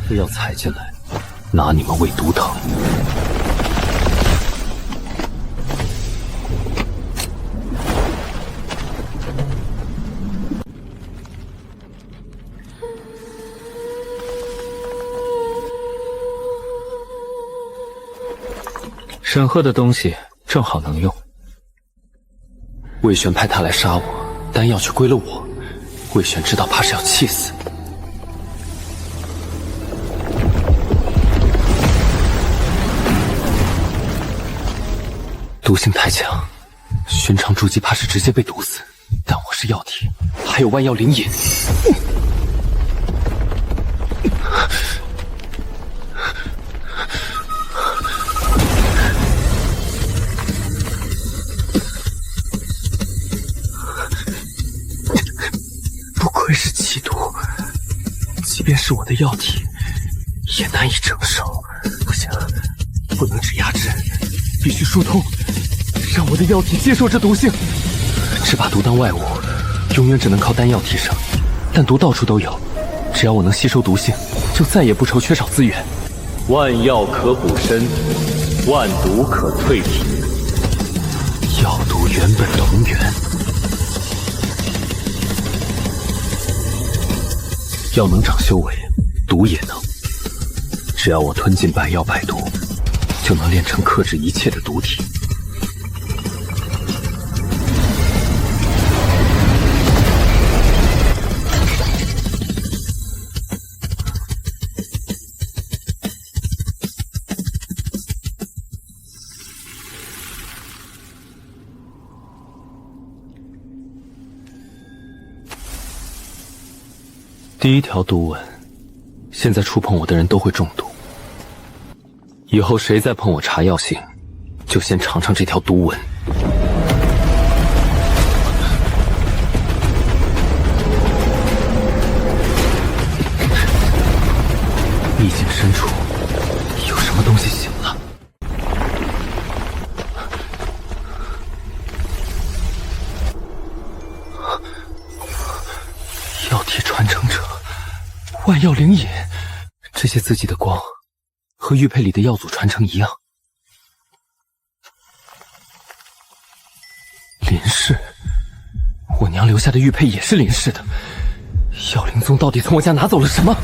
非要踩进来，拿你们喂毒藤。沈赫的东西正好能用。魏玄派他来杀我，丹药却归了我。魏玄知道，怕是要气死。毒性太强，寻常筑基怕是直接被毒死，但我是药体，还有万药灵引。不愧是奇毒，即便是我的药体，也难以承受。不行，不能只压制，必须疏通，让我的药体接受这毒性。只把毒当外物，永远只能靠丹药提升，但毒到处都有，只要我能吸收毒性，就再也不愁缺少资源。万药可补身，万毒可退体。药毒原本同源，药能长修为，毒也能。只要我吞进百药百毒，就能炼成克制一切的毒体。第一条毒纹，现在触碰我的人都会中毒。以后谁再碰我查药性，就先尝尝这条毒纹。秘境深处有什么东西醒了？药体传承者，万药灵引，这些字迹的光和玉佩里的药祖传承一样。林氏，我娘留下的玉佩也是林氏的。药灵宗到底从我家拿走了什么？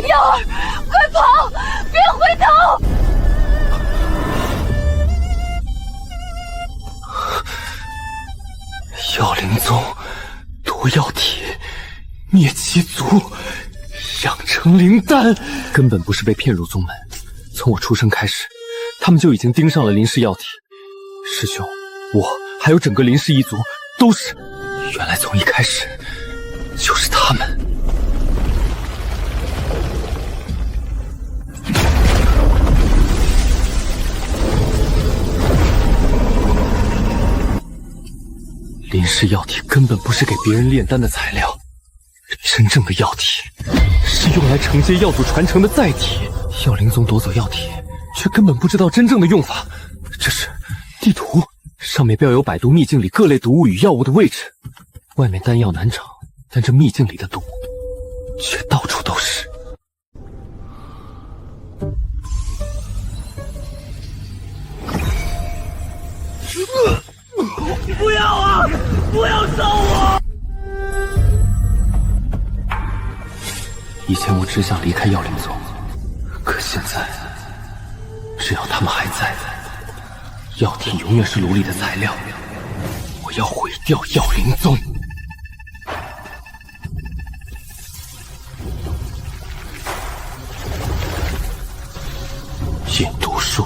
耀儿，快跑！别回头！药灵宗毒药体，灭其族，养成灵丹，根本不是被骗入宗门。从我出生开始，他们就已经盯上了林氏药体。师兄，我还有整个林氏一族都是。原来从一开始就是他们。是药体根本不是给别人炼丹的材料，真正的药体是用来承接药祖传承的载体。药灵宗夺走药体，却根本不知道真正的用法。这是地图，上面标有百毒秘境里各类毒物与药物的位置。外面丹药难找，但这秘境里的毒却到处都是。不要啊！不要烧我！以前我只想离开药灵宗，可现在，只要他们还在，药体永远是炉里的材料。我要毁掉药灵宗！引毒术，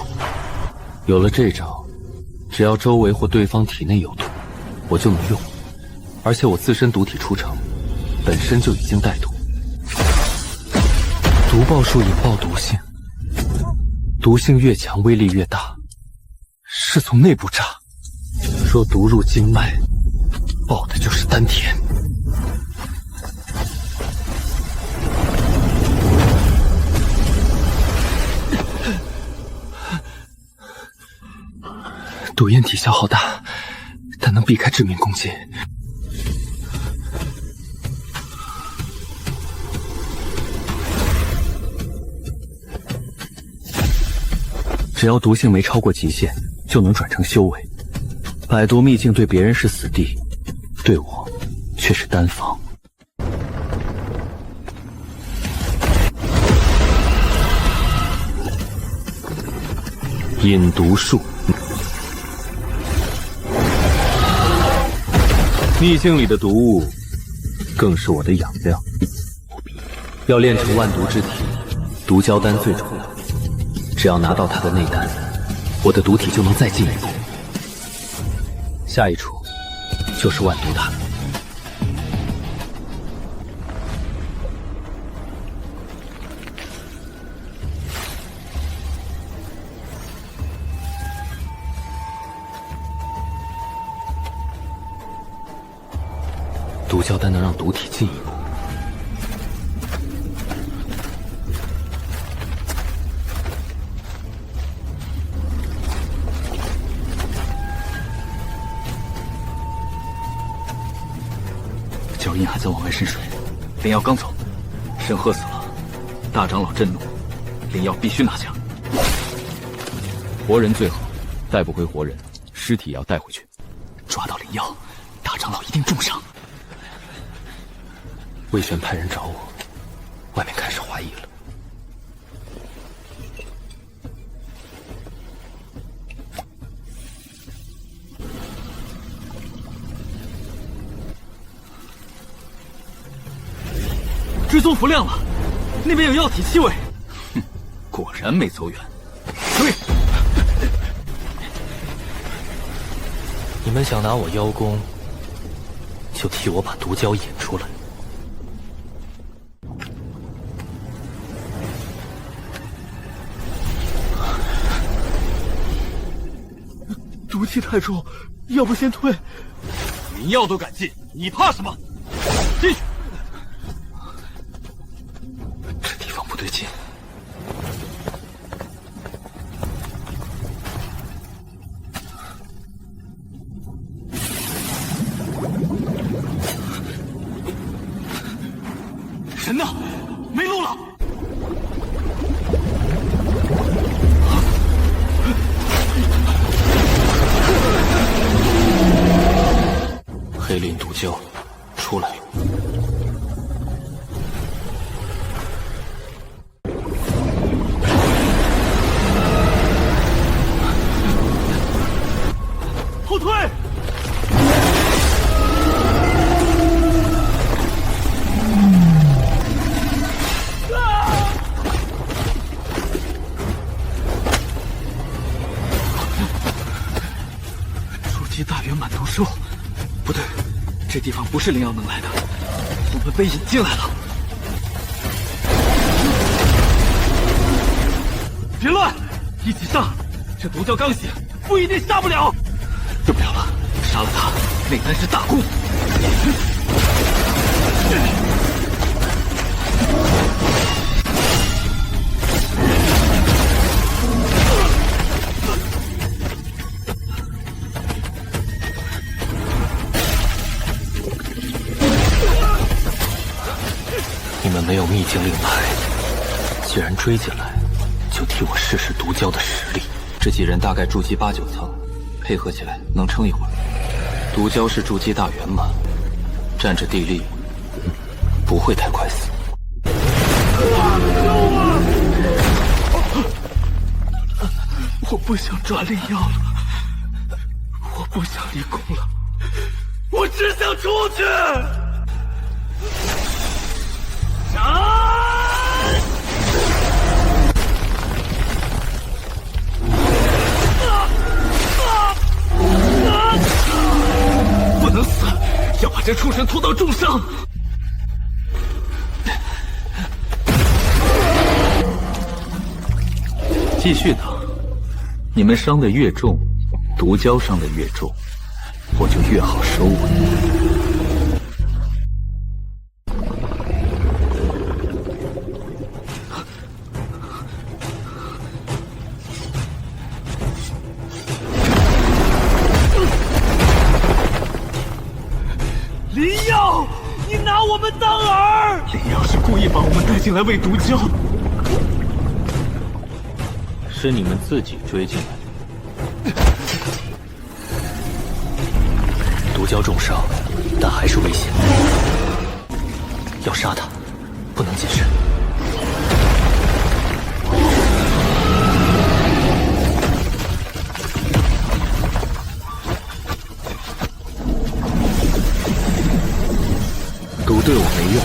有了这招，只要周围或对方体内有毒，我就能用。而且我自身毒体出城，本身就已经带毒。毒爆术引爆毒性，毒性越强，威力越大，是从内部炸。若毒入经脉，爆的就是丹田。毒焰体消耗大，但能避开致命攻击。只要毒性没超过极限，就能转成修为。百毒秘境对别人是死地，对我却是丹房。引毒术，秘境里的毒物更是我的养料。要炼成万毒之体，毒胶丹最重要。只要拿到它的内丹，我的毒体就能再进一步。下一处就是万毒塔。毒胶丹能让毒体进一步。脚印还在往外渗水，灵药刚走，沈鹤死了，大长老震怒，灵药必须拿下。活人最好，带不回活人，尸体也要带回去。抓到灵药，大长老一定重赏。魏玄派人找我，外面开始怀疑了。追踪符亮了，那边有药体气味。哼，果然没走远。追！你们想拿我邀功，就替我把毒胶引出来。毒气太重，要不先退？灵药都敢进，你怕什么？进去！这地方不对劲。神呢？没路了！黑鳞毒胶出来了。后退！初级大圆满毒兽，不对，这地方不是灵药能来的，我们被引进来了。别乱，一起上！这毒胶刚醒，不一定杀不了。用不了了，杀了他，内丹是大功。你们没有秘境令牌，既然追进来，就替我试试毒蛟的实力。这几人大概筑基8、9层，配合起来能撑一会儿。毒蛟是筑基大圆满，占着地利，不会太快死。我不想抓灵药了，我不想立功了，我只想出去。不能死，要把这畜生拖到重伤。继续打，你们伤的越重，毒蛟伤的越重，我就越好收尾。林耀，你拿我们当饵！林耀是故意把我们带进来喂毒蛟，是你们自己追进来的。毒蛟重伤，但还是危险，要杀他，不能谨慎。毒对我没用，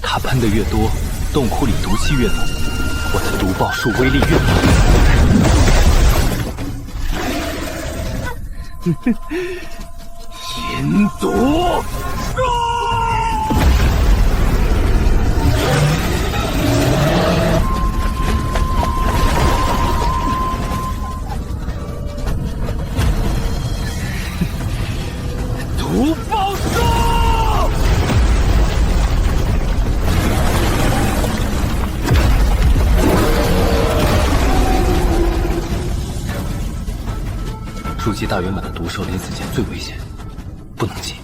它喷的越多，洞窟里毒气越浓，我的毒爆术威力越大。阴毒！毒爆术！筑基大圆满的毒兽临死前最危险，不能急。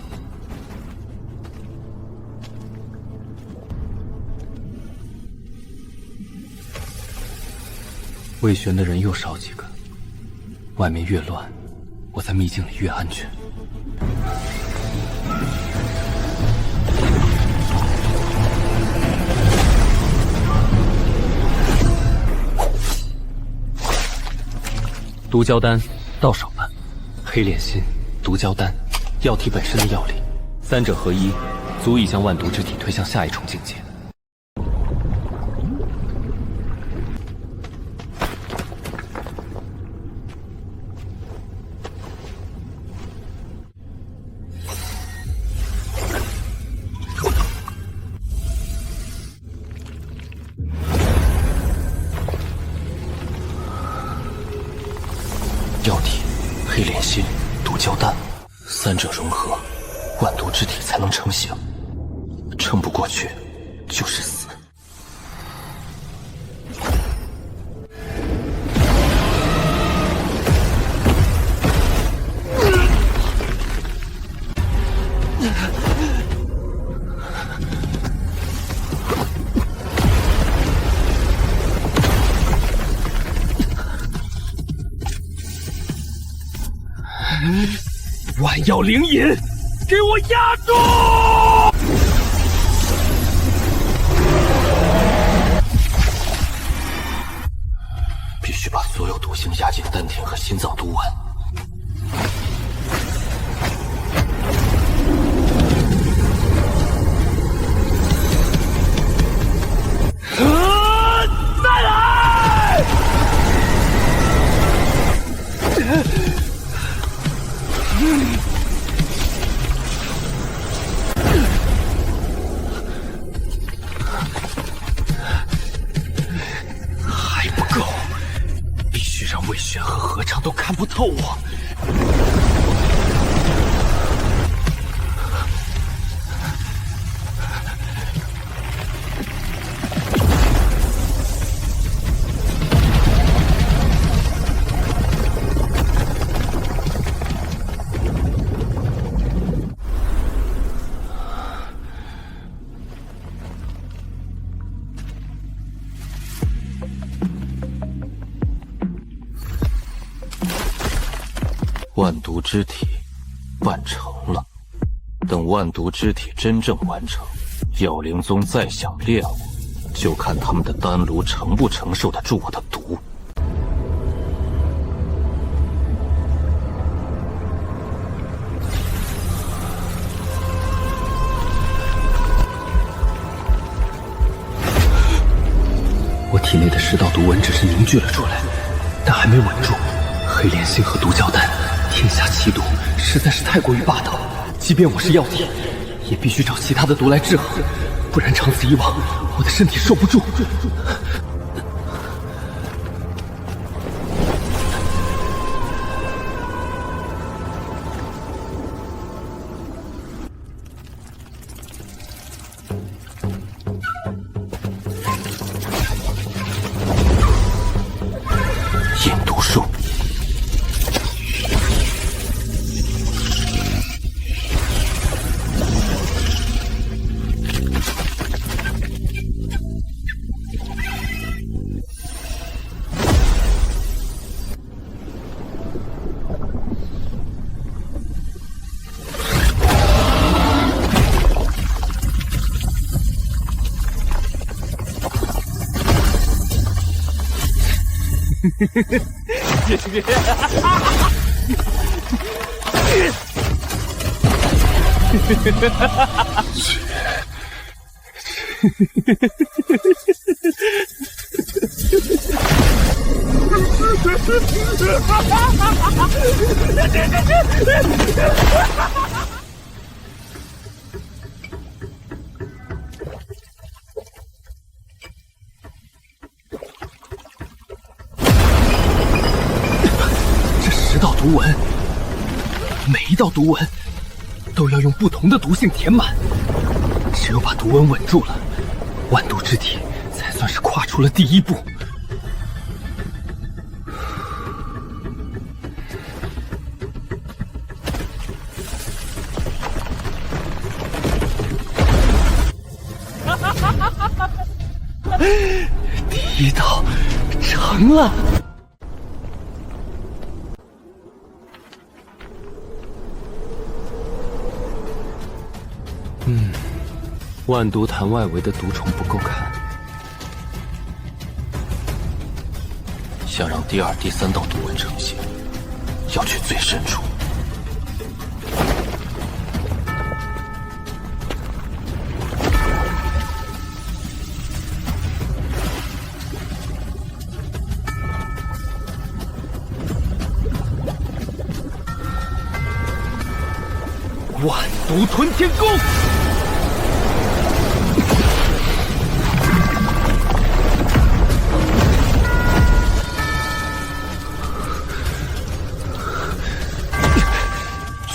魏玄的人又少几个，外面越乱，我在秘境里越安全。毒蛟丹到手了，黑炼心、毒蛟丹，药体本身的药力，三者合一，足以将万毒之体推向下一重境界。药体、黑炼心、毒蛟丹，三者融合，万毒之体才能成型。撑不过去，就是死。万药灵隐，给我压住！必须把所有毒性压进丹田和心脏毒丸。再来！还不够，必须让魏玄和何畅都看不透我。万毒之体办成了，等万毒之体真正完成，药灵宗再想炼我，就看他们的丹炉承不承受得住我的毒。我体内的10道毒纹只是凝聚了出来，但还没稳住。黑莲心和毒胶丹，天下奇毒，实在是太过于霸道。即便我是药体，也必须找其他的毒来制衡，不然长此以往，我的身体受不住。引毒术。这10道毒纹，每一道毒纹都要用不同的毒性填满，只有把毒纹稳住了，万毒之体才算是跨出了第一步。第一道成了。万毒坛外围的毒虫不够看，想让第2、第3道毒纹成型，要去最深处。万毒吞天功！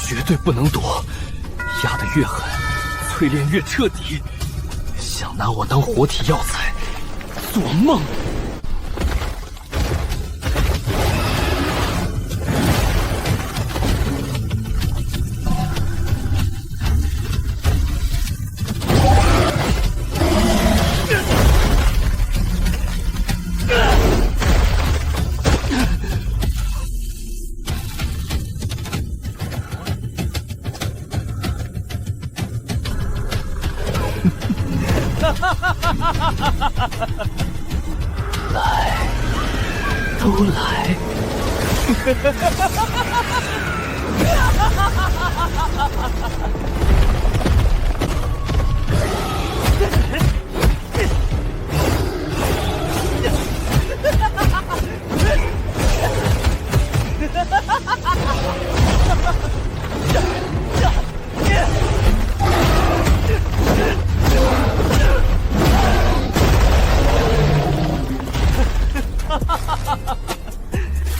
绝对不能躲，压得越狠，淬炼越彻底。想拿我当活体药材，做梦！来，都来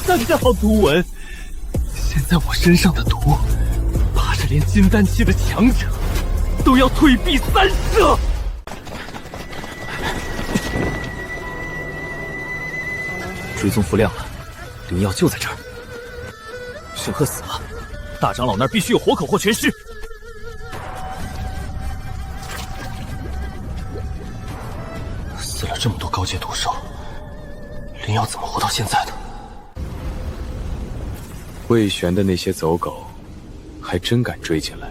！3道毒纹，现在我身上的毒，怕是连金丹期的强者都要退避3舍。追踪符亮了，灵药就在这儿。沈赫死了，大长老那儿必须有活口或全尸。死了这么多高阶毒兽，灵药怎么活到现在的？魏玄的那些走狗，还真敢追进来。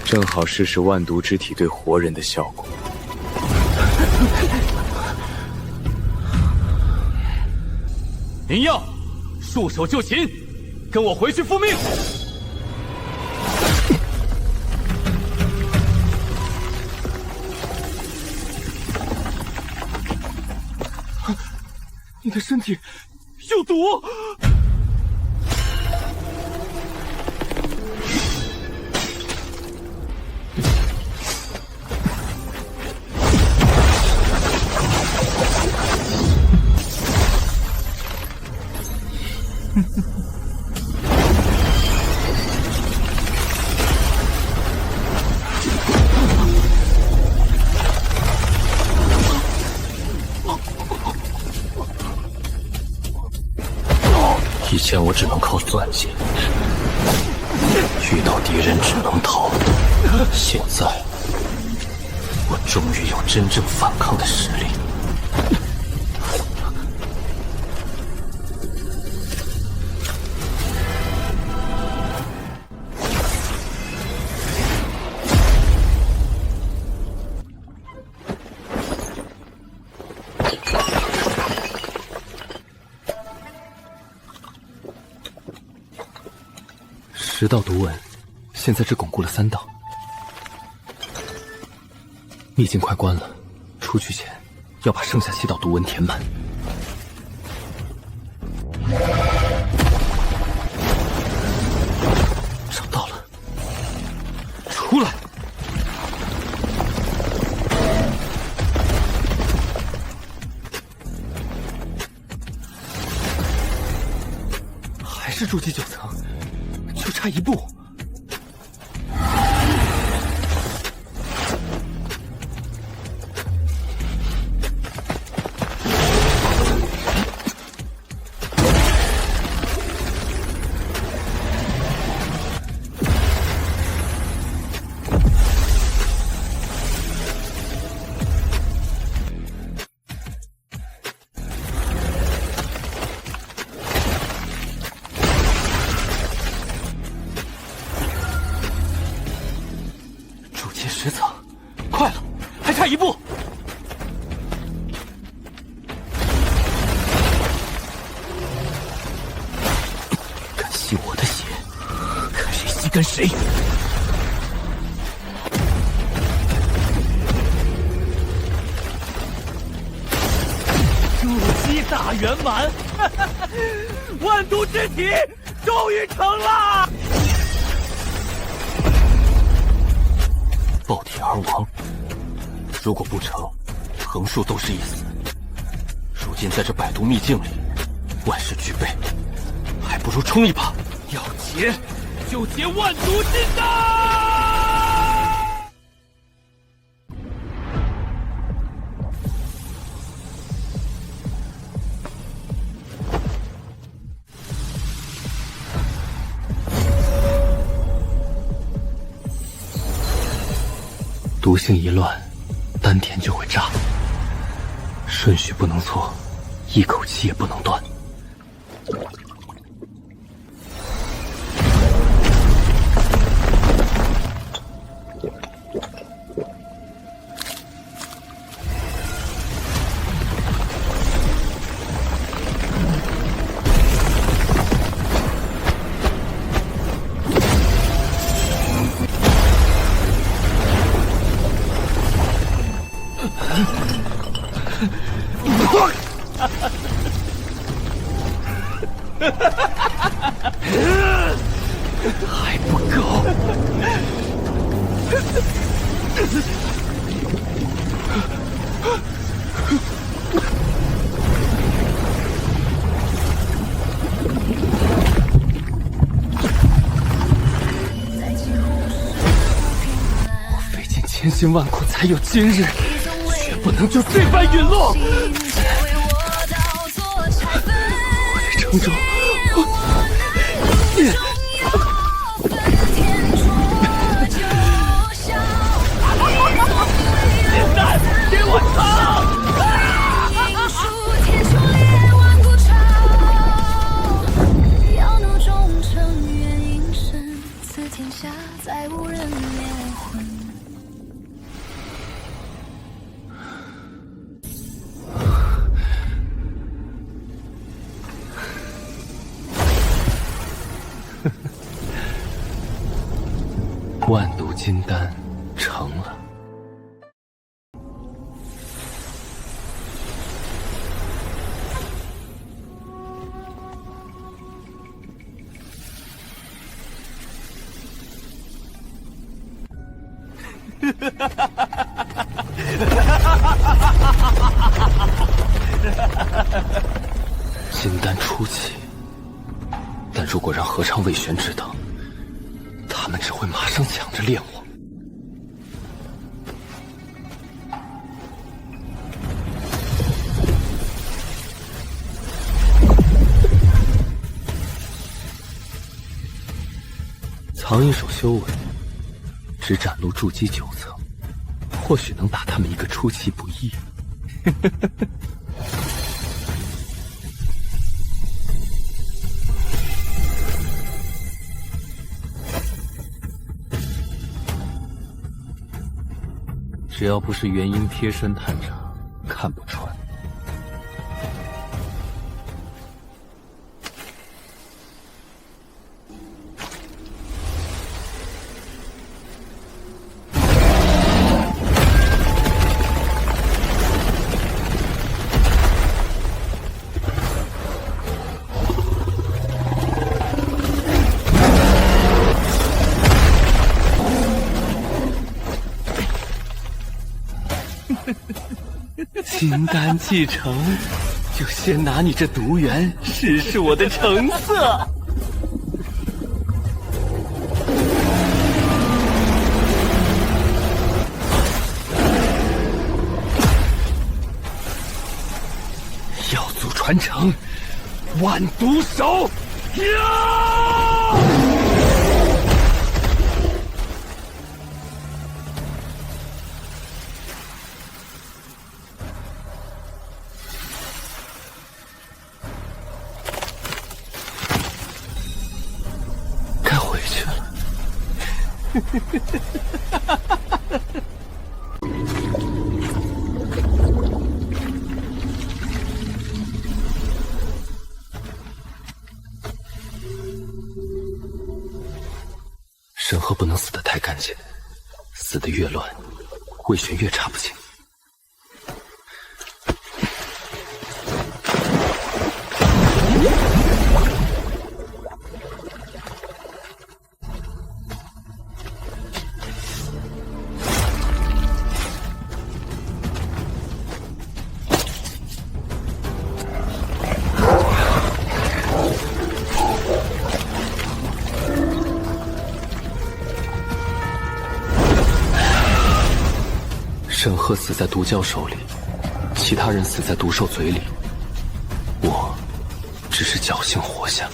正好试试万毒之体对活人的效果。林耀，束手就擒，跟我回去复命。你的身体有毒！以前我只能靠算计，遇到敌人只能逃。现在，我终于有真正反抗的实力。10道毒纹，现在只巩固了3道，秘境快关了，出去前要把剩下7道毒纹填满。找到了，出来！还是筑基9层。就差1步，10层，快了，还差1步。敢吸我的血，看谁吸跟谁。筑基大圆满，万毒之体终于成了。爆体而亡，如果不成，横竖都是一死。如今在这百毒秘境里，万事俱备，还不如冲一把。要劫就劫万毒之道！毒性一乱，丹田就会炸。顺序不能错，一口气也不能断。还不够。我费尽千辛万苦才有今日，却不能就这般陨落。我在城中，现在给我唱！金丹成了。金丹初期，但如果让何昌、魏玄知道，他们只会马上抢着练我。藏一手修为，只展露筑基9层，或许能打他们一个出其不意。只要不是元婴贴身探查，看不穿。金丹继承，就先拿你这毒源试试我的成色。药祖传承，万毒手，呀！沈鹤不能死得太干净，死得越乱，魏玄越查不清。沈鹤死在毒蛟手里，其他人死在毒兽嘴里，我只是侥幸活下。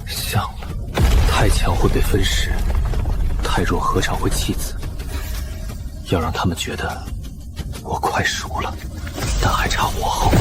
像了，太强会被分尸，太弱何尝会弃子？要让他们觉得我快熟了，但还差火候。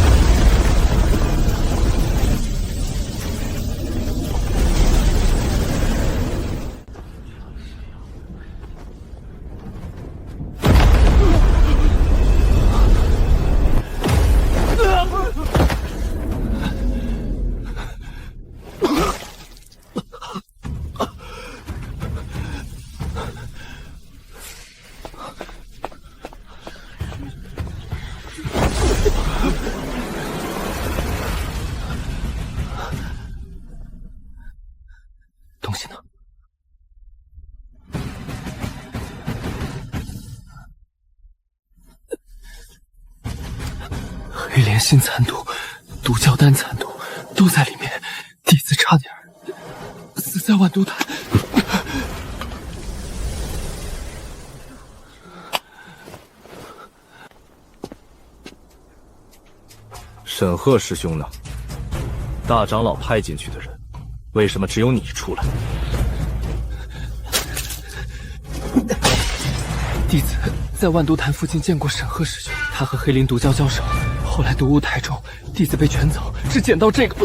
东西呢？黑莲心残毒、毒蛟丹残毒都在里面，弟子差点死在万毒潭。沈鹤师兄呢？大长老派进去的人，为什么只有你出来？弟子在万毒潭附近见过沈鹤师兄，他和黑灵毒蛟交手，后来毒雾太重，弟子被卷走，只捡到这个。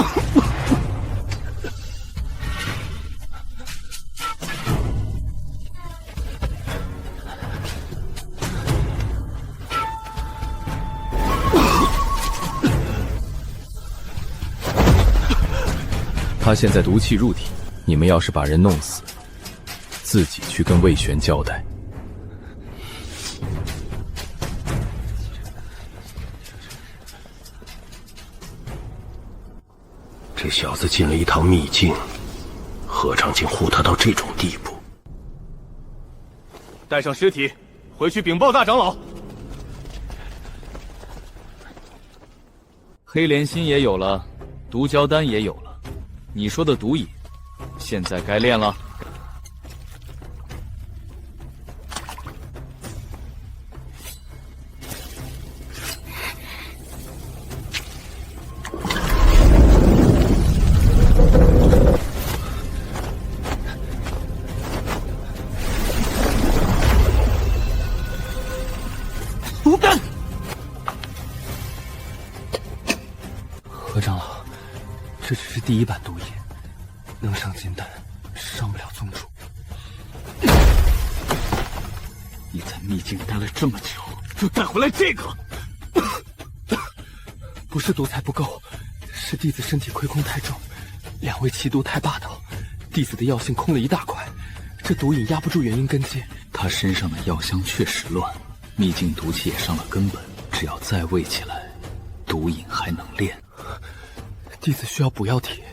他现在毒气入体，你们要是把人弄死，自己去跟魏玄交代。这小子进了一趟秘境，何尝竟护他到这种地步？带上尸体，回去禀报大长老。黑莲心也有了，毒胶丹也有了，你说的毒瘾，现在该练了。毒丹。何长老，这只是第一版毒瘾，能上金丹，上不了宗主。你在秘境待了这么久，就带回来这个？不是毒材不够，是弟子身体亏空太重，2味奇毒太霸道，弟子的药性空了一大块，这毒瘾压不住元婴根基。他身上的药香确实乱，秘境毒气也伤了根本，只要再喂起来，毒瘾还能练。弟子需要补药体、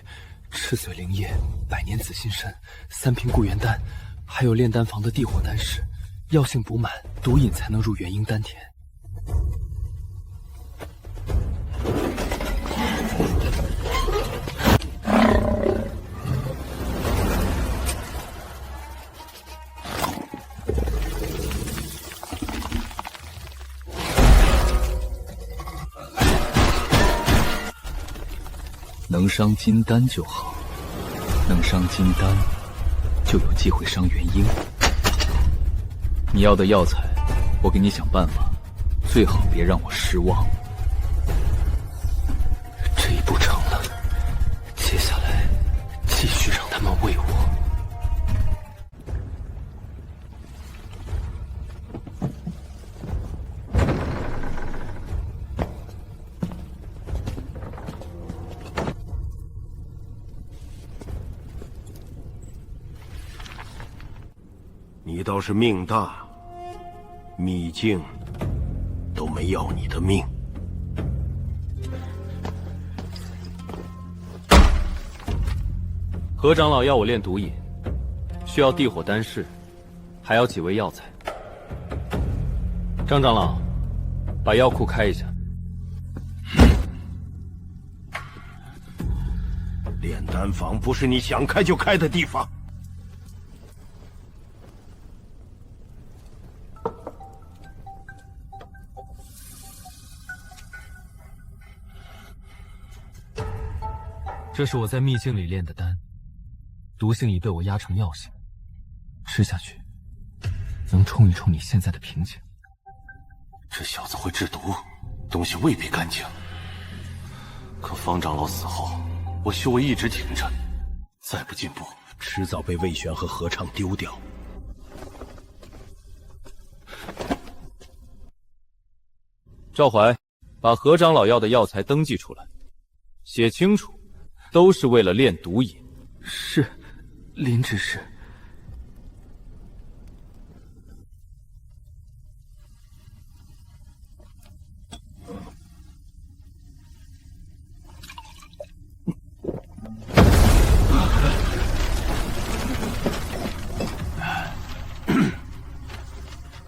赤髓灵液、百年紫心参、3瓶固元丹，还有炼丹房的地火丹石，药性补满，毒瘾才能入元婴丹田。能伤金丹就好，能伤金丹，就有机会伤元婴。你要的药材，我给你想办法，最好别让我失望。这一步成了，接下来继续让他们喂我。你倒是命大，秘境都没要你的命。何长老要我练毒瘾，需要地火丹室，还要几味药材。张长老，把药库开一下。炼丹房不是你想开就开的地方。这是我在秘境里炼的丹，毒性已被我压成药性，吃下去能冲一冲你现在的瓶颈。这小子会制毒，东西未必干净。可方长老死后，我修为一直挺着，再不进步，迟早被魏玄和何畅丢掉。赵怀，把何长老要的药材登记出来，写清楚，都是为了炼毒瘾。是，林执事。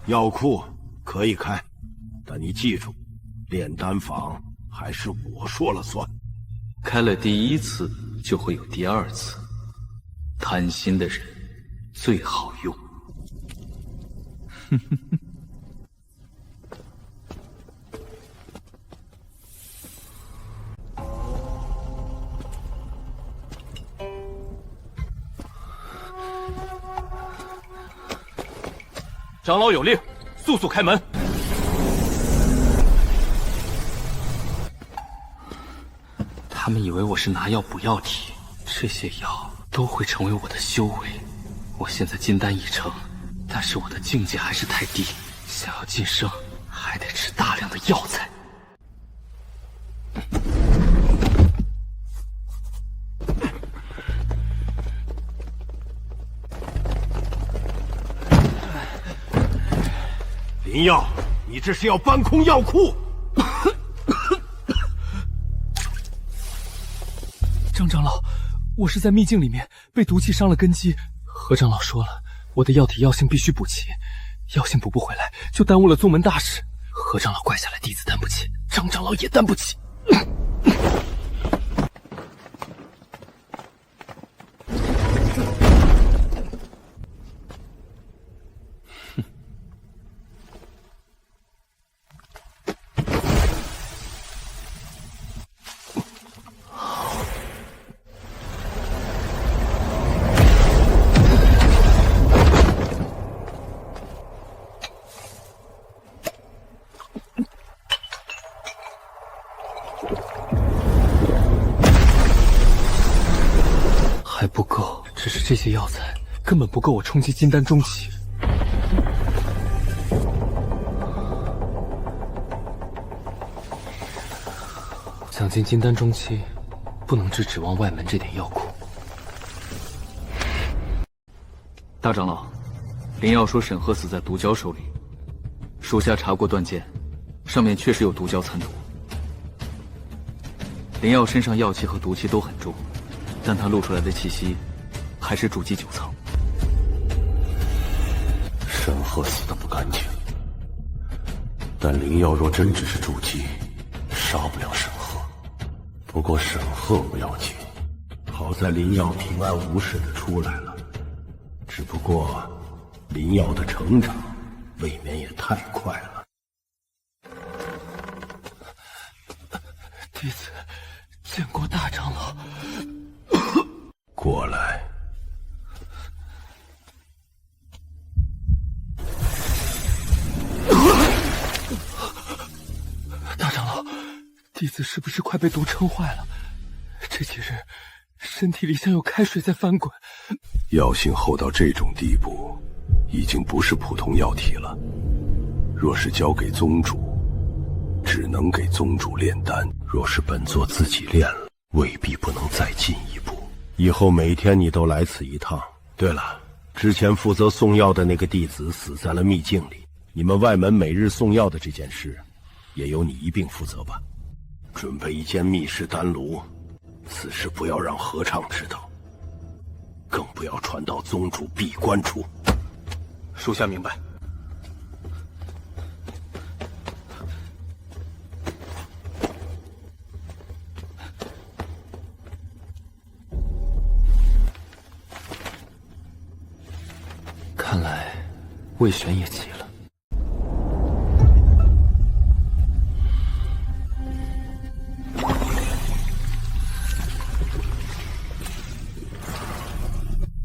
药库可以开，但你记住，炼丹房还是我说了算。开了第一次，就会有第二次。贪心的人最好用。长老有令，速速开门。他们以为我是拿药补药体，这些药都会成为我的修为。我现在金丹已成，但是我的境界还是太低，想要晋升，还得吃大量的药材。林耀，你这是要搬空药库？张长老，我是在秘境里面被毒气伤了根基。何长老说了，我的药体药性必须补齐，药性补不回来，就耽误了宗门大事。何长老怪下来，弟子担不起，张长老也担不起。还不够，只是这些药材根本不够我冲击金丹中期。想进金丹中期，不能只指望外门这点药库。大长老，林耀说沈赫死在毒蛟手里，属下查过断剑，上面确实有毒蛟残毒。林耀身上药气和毒气都很重，但他露出来的气息还是筑基9层。沈赫死的不干净，但林耀若真只是筑基，杀不了沈赫。不过沈赫不要紧，好在林耀平安无事的出来了。只不过林耀的成长未免也太快了。弟子见过大长老。过来。大长老，弟子是不是快被毒撑坏了？这几日身体里像有开水在翻滚。药性厚到这种地步，已经不是普通药体了。若是交给宗主，只能给宗主炼丹；若是本座自己炼了，未必不能再进一步。以后每天你都来此一趟。对了，之前负责送药的那个弟子死在了秘境里，你们外门每日送药的这件事，也由你一并负责吧。准备一间密室丹炉，此事不要让和畅知道，更不要传到宗主闭关处。属下明白。看来魏玄也急了。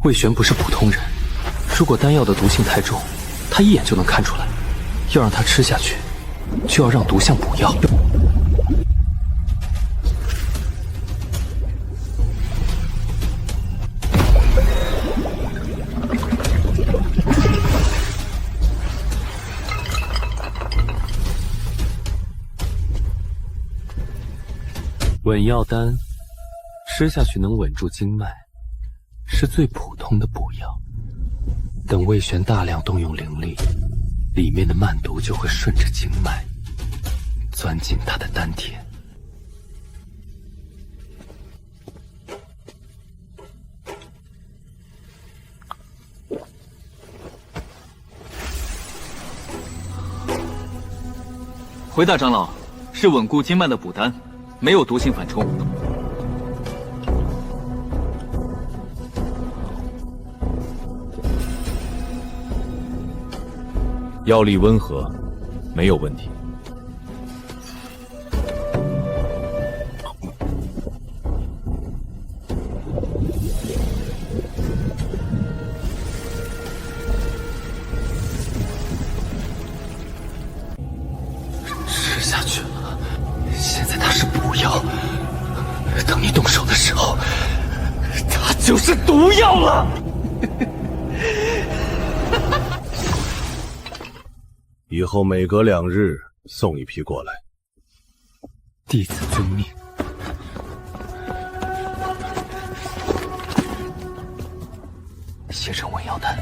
魏玄不是普通人，如果丹药的毒性太重，他一眼就能看出来。要让他吃下去，就要让毒相补药。稳药丹吃下去能稳住经脉，是最普通的补药。等魏玄大量动用灵力，里面的漫毒就会顺着经脉钻进他的丹田。回大长老，是稳固经脉的补丹，没有毒性反冲。药力温和，没有问题。吃下去了，现在它是补药，等你动手的时候，它就是毒药了。以后每隔2日送一批过来。弟子遵命。写成稳药丹。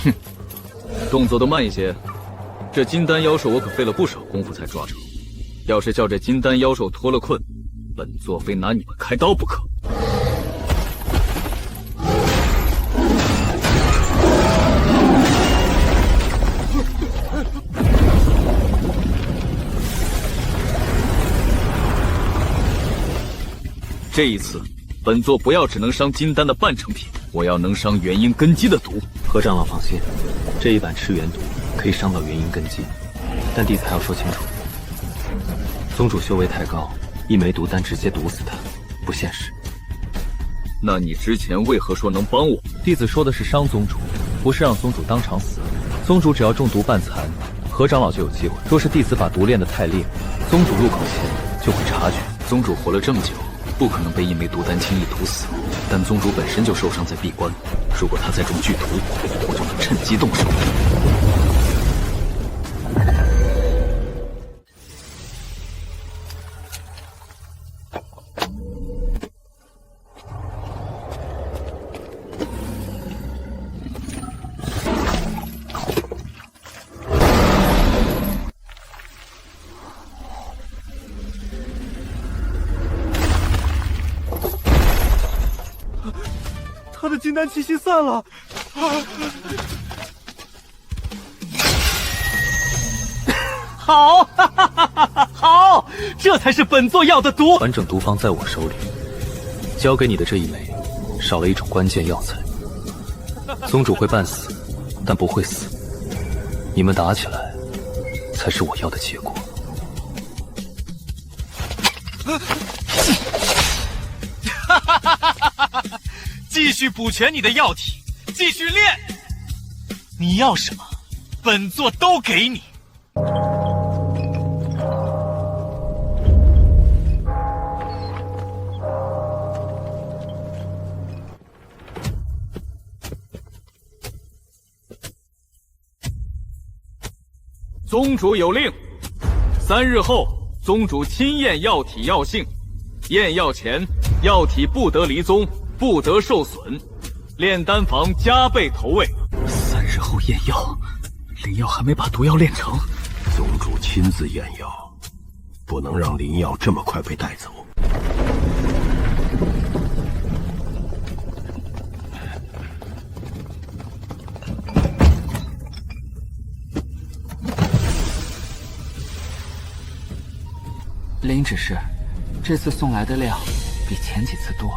哼，动作都慢一些。这金丹妖兽我可费了不少功夫才抓着，要是叫这金丹妖兽脱了困，本座非拿你们开刀不可。这一次，本座不要只能伤金丹的半成品，我要能伤元婴根基的毒。何长老放心，这一版赤元毒可以伤到元婴根基，但弟子还要说清楚，宗主修为太高，一枚毒丹直接毒死他，不现实。那你之前为何说能帮我？弟子说的是伤宗主，不是让宗主当场死。宗主只要中毒半残，何长老就有机会。若是弟子把毒练得太烈，宗主入口前就会察觉。宗主活了这么久，不可能被一枚毒丹轻易毒死，但宗主本身就受伤在闭关，如果他再中剧毒，我就能趁机动手。他的金丹气息散了。好，哈哈哈哈，好，这才是本座要的毒。完整毒方在我手里，交给你的这一枚，少了一种关键药材。宗主会半死，但不会死。你们打起来，才是我要的结果。哈哈哈哈哈！继续补全你的药体，继续练。你要什么，本座都给你。宗主有令，3日后，宗主亲验药体药性。验药前，药体不得离宗，不得受损。炼丹房加倍投喂。3日后验药，林耀还没把毒药炼成。宗主亲自验药，不能让林耀这么快被带走。林指示，这次送来的料比前几次多。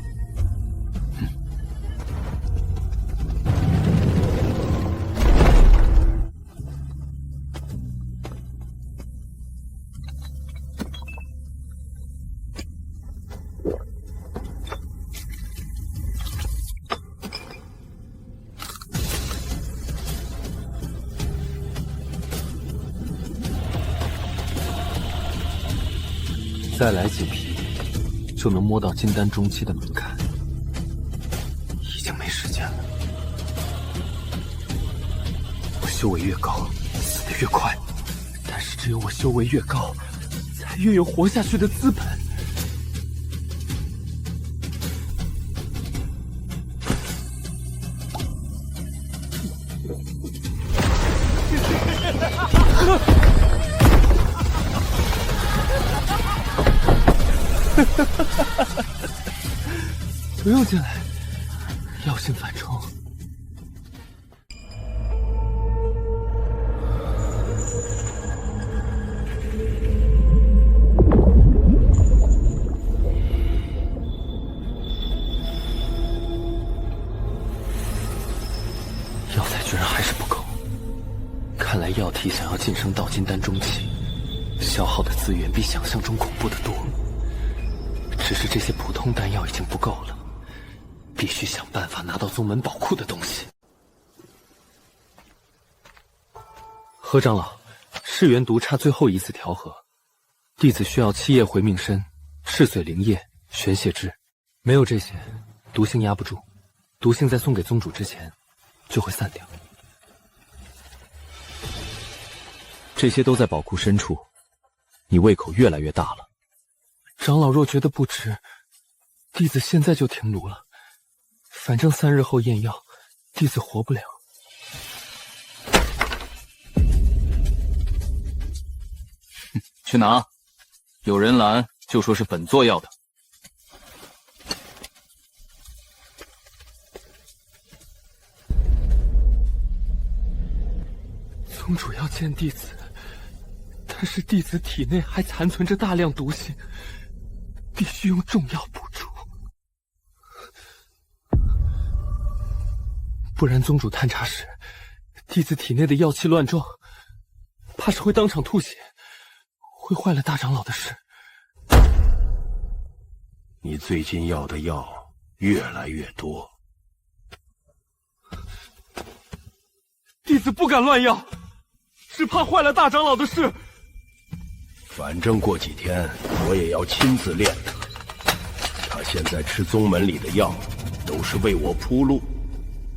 再来几批，就能摸到金丹中期的门槛。已经没时间了。我修为越高，死得越快。但是只有我修为越高，才越有活下去的资本。不用进来，药性反冲。药材居然还是不够，看来药体想要晋升到金丹中期，消耗的资源比想象中恐怖的多。只是这些普通丹药已经不够了，必须想办法拿到宗门宝库的东西。何长老，噬元毒差最后一次调和，弟子需要7叶回命参、赤髓灵液、玄血汁，没有这些，毒性压不住，毒性在送给宗主之前就会散掉。这些都在宝库深处，你胃口越来越大了。长老若觉得不值，弟子现在就停炉了。反正3日后验药，弟子活不了。去拿，有人拦就说是本座要的。宗主要见弟子，但是弟子体内还残存着大量毒性，必须用重药补助，不然宗主探查时，弟子体内的药气乱撞，怕是会当场吐血，会坏了大长老的事。你最近要的药越来越多，弟子不敢乱要，只怕坏了大长老的事。反正过几天我也要亲自练他。他现在吃宗门里的药，都是为我铺路。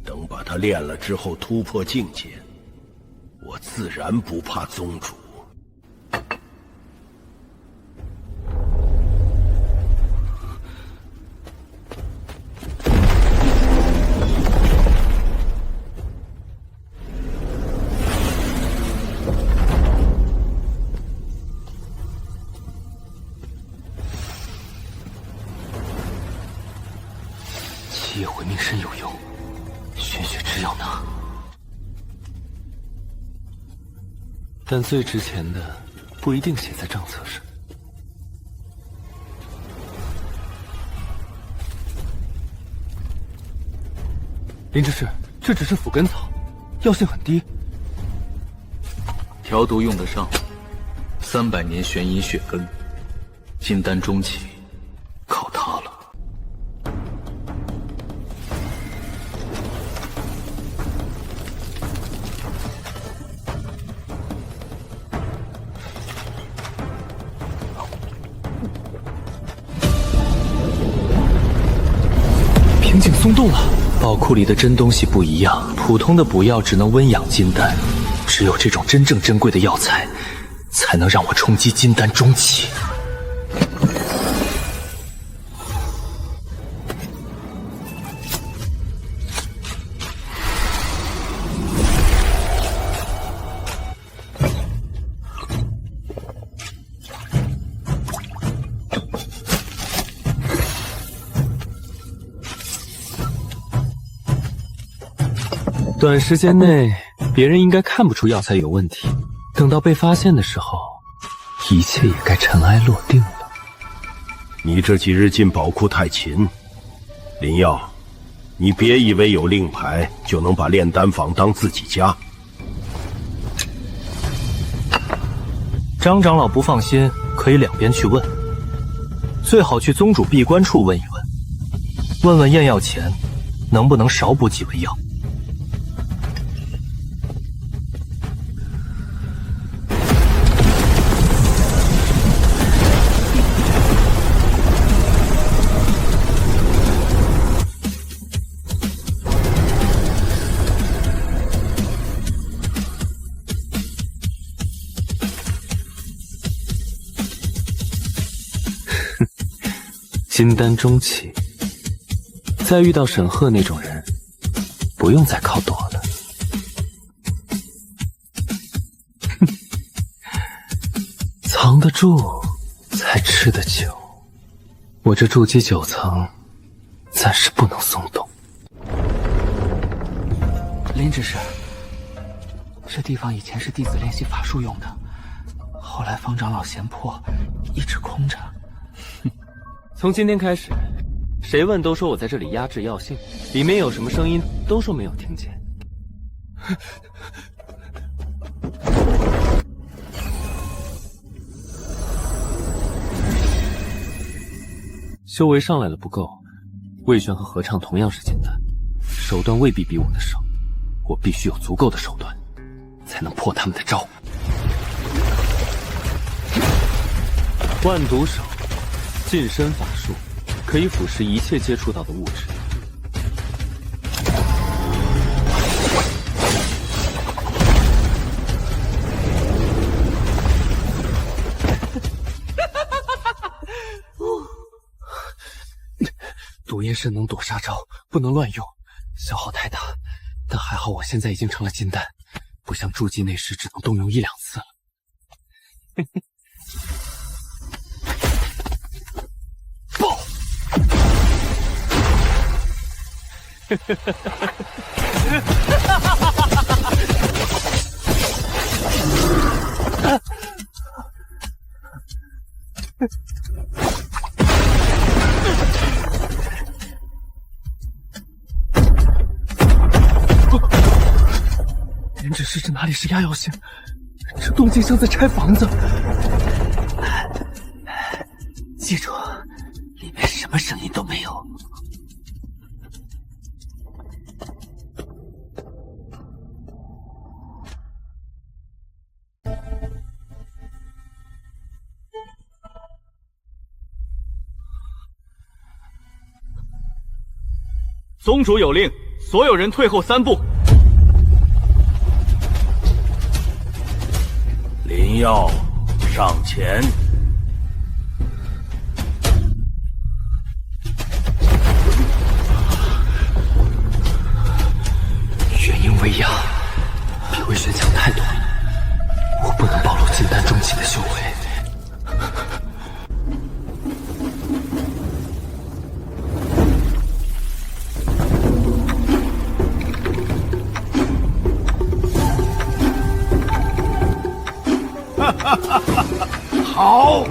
等把他练了之后突破境界，我自然不怕宗主。七叶回命参有用，玄血之药拿。但最值钱的不一定写在账册上。林执事，这只是腐根草，药性很低。调毒用得上，300年玄阴血根，金丹中期，靠它了。瓶颈松动了，宝库里的真东西不一样，普通的补药只能温养金丹，只有这种真正珍贵的药材，才能让我冲击金丹中期。短时间内，别人应该看不出药材有问题。等到被发现的时候，一切也该尘埃落定了。你这几日进宝库太勤，林耀，你别以为有令牌就能把炼丹坊当自己家。张长老不放心，可以两边去问，最好去宗主闭关处问一问，问问验药前能不能少补几味药。金丹中期，再遇到沈鹤那种人，不用再靠躲了。哼，藏得住才吃得久，我这筑基9层，暂时不能松动。林执事，这地方以前是弟子练习法术用的，后来方长老嫌破，一直空着。从今天开始，谁问都说我在这里压制药性，里面有什么声音都说没有听见。修为上来了不够，魏玄和合唱同样是金丹，手段未必比我的少，我必须有足够的手段，才能破他们的招。万毒手。近身法术可以腐蚀一切接触到的物质。毒焰身能躲杀招，不能乱用，消耗太大。但还好我现在已经成了金丹，不像筑基那时只能动用1-2次了。人指示这哪里是压药性？这动静像在拆房子。记住，里面什么声音都没有。宗主有令，所有人退后3步。林耀，上前。元婴威压比魏玄强太多了，我不能暴露金丹中期的修为。好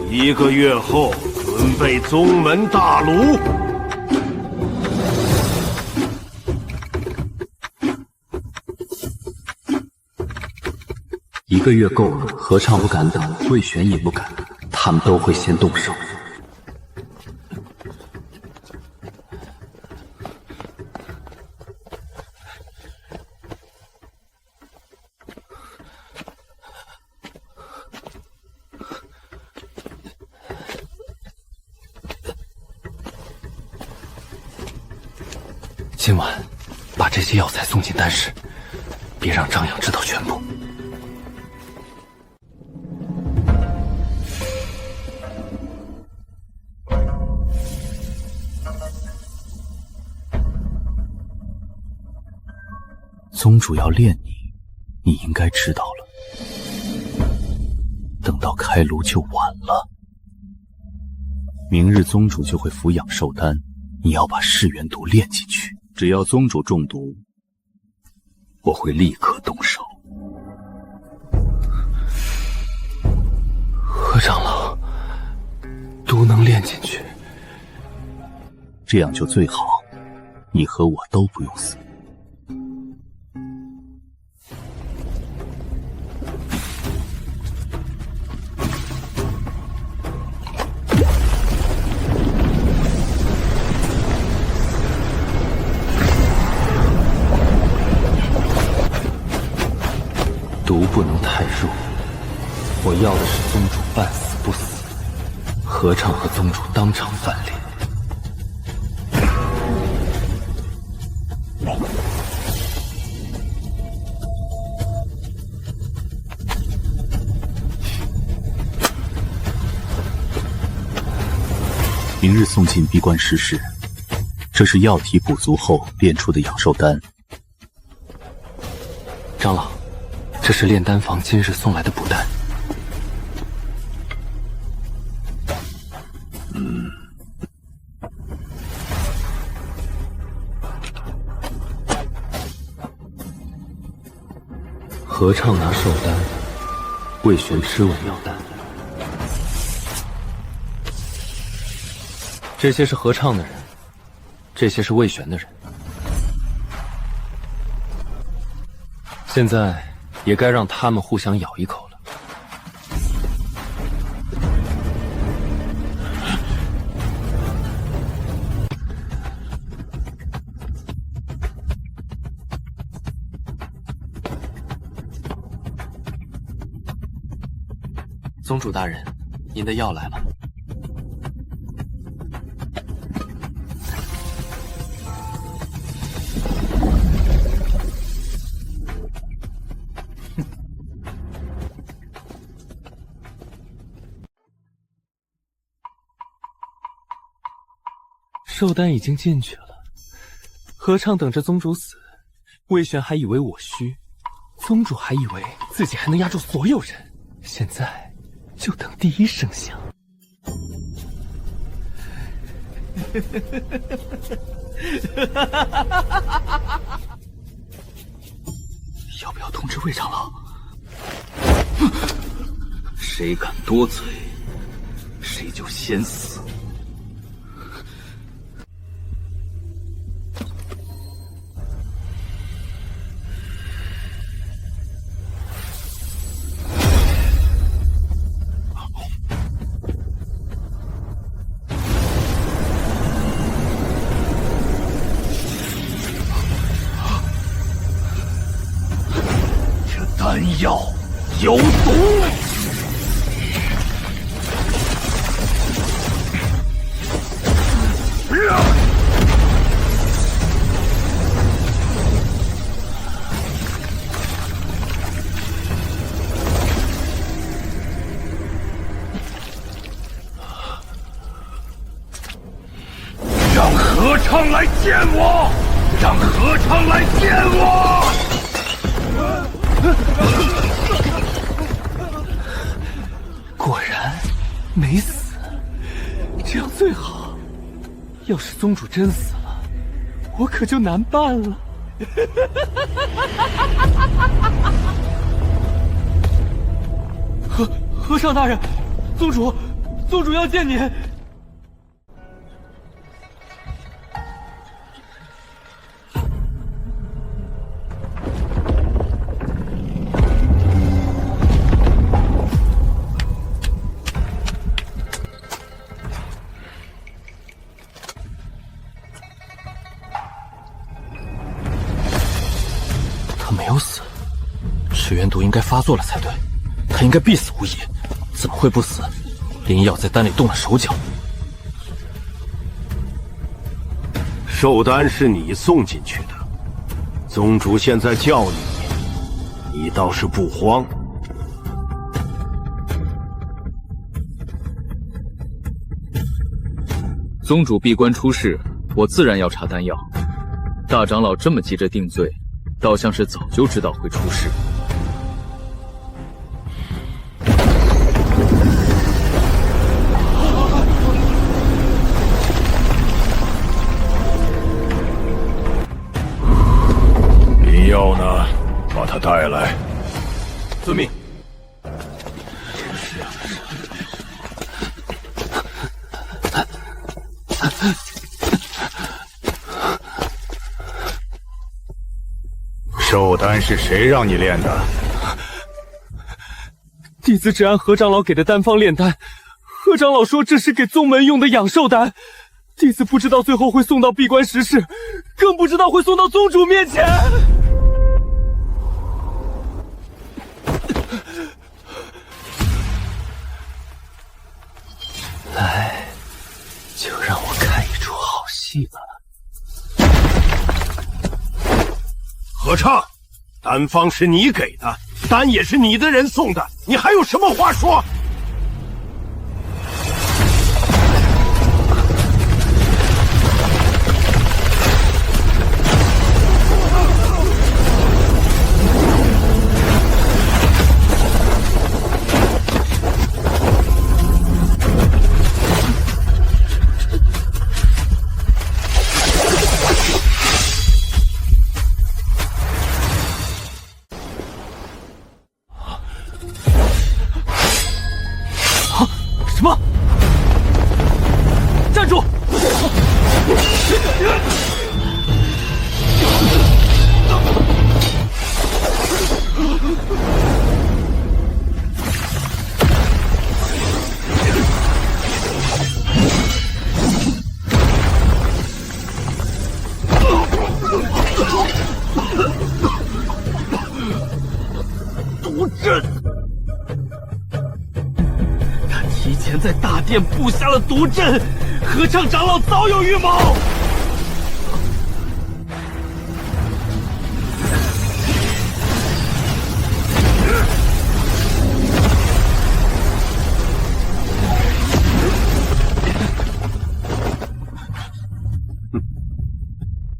，1个月后准备宗门大炉。1个月够了，何畅不敢等，魏玄也不敢，他们都会先动手。今晚把这些药材送进丹室，别让张扬知道全部。宗主要炼你，你应该知道了。等到开炉就晚了。明日宗主就会服养寿丹，你要把噬元毒炼进去。只要宗主中毒，我会立刻动手。何长老，毒能炼进去，这样就最好，你和我都不用死。毒不能太弱，我要的是宗主半死不死。何畅和宗主当场反脸。明日送进闭关石室，这是药体补足后炼出的养寿丹。长老，这是炼丹房今日送来的补丹。何畅拿寿丹，魏玄吃稳药丹。这些是何畅的人，这些是魏玄的人。现在也该让他们互相咬一口了。宗主大人，您的药来了。寿丹已经进去了，何畅等着宗主死，魏玄还以为我虚，宗主还以为自己还能压住所有人，现在就等第一声响。要不要通知魏长老？谁敢多嘴，谁就先死。丹药有毒！让何畅来见我！让何畅来见我！果然没死，这样最好。要是宗主真死了，我可就难办了。和尚大人，宗主要见您。没有死，赤元毒应该发作了才对，他应该必死无疑，怎么会不死？灵药在丹里动了手脚。寿丹是你送进去的，宗主现在叫你倒是不慌。宗主闭关出世，我自然要查丹药。大长老这么急着定罪，倒像是早就知道会出事。灵药呢？把他带来。遵命。寿丹是谁让你炼的？弟子只按何长老给的丹方炼丹。何长老说这是给宗门用的养寿丹，弟子不知道最后会送到闭关石室，更不知道会送到宗主面前。来，就让我看一出好戏吧。何畅，丹方是你给的，丹也是你的人送的，你还有什么话说？什么？站住！毒阵！提前在大殿布下了毒阵，何畅长老早有预谋。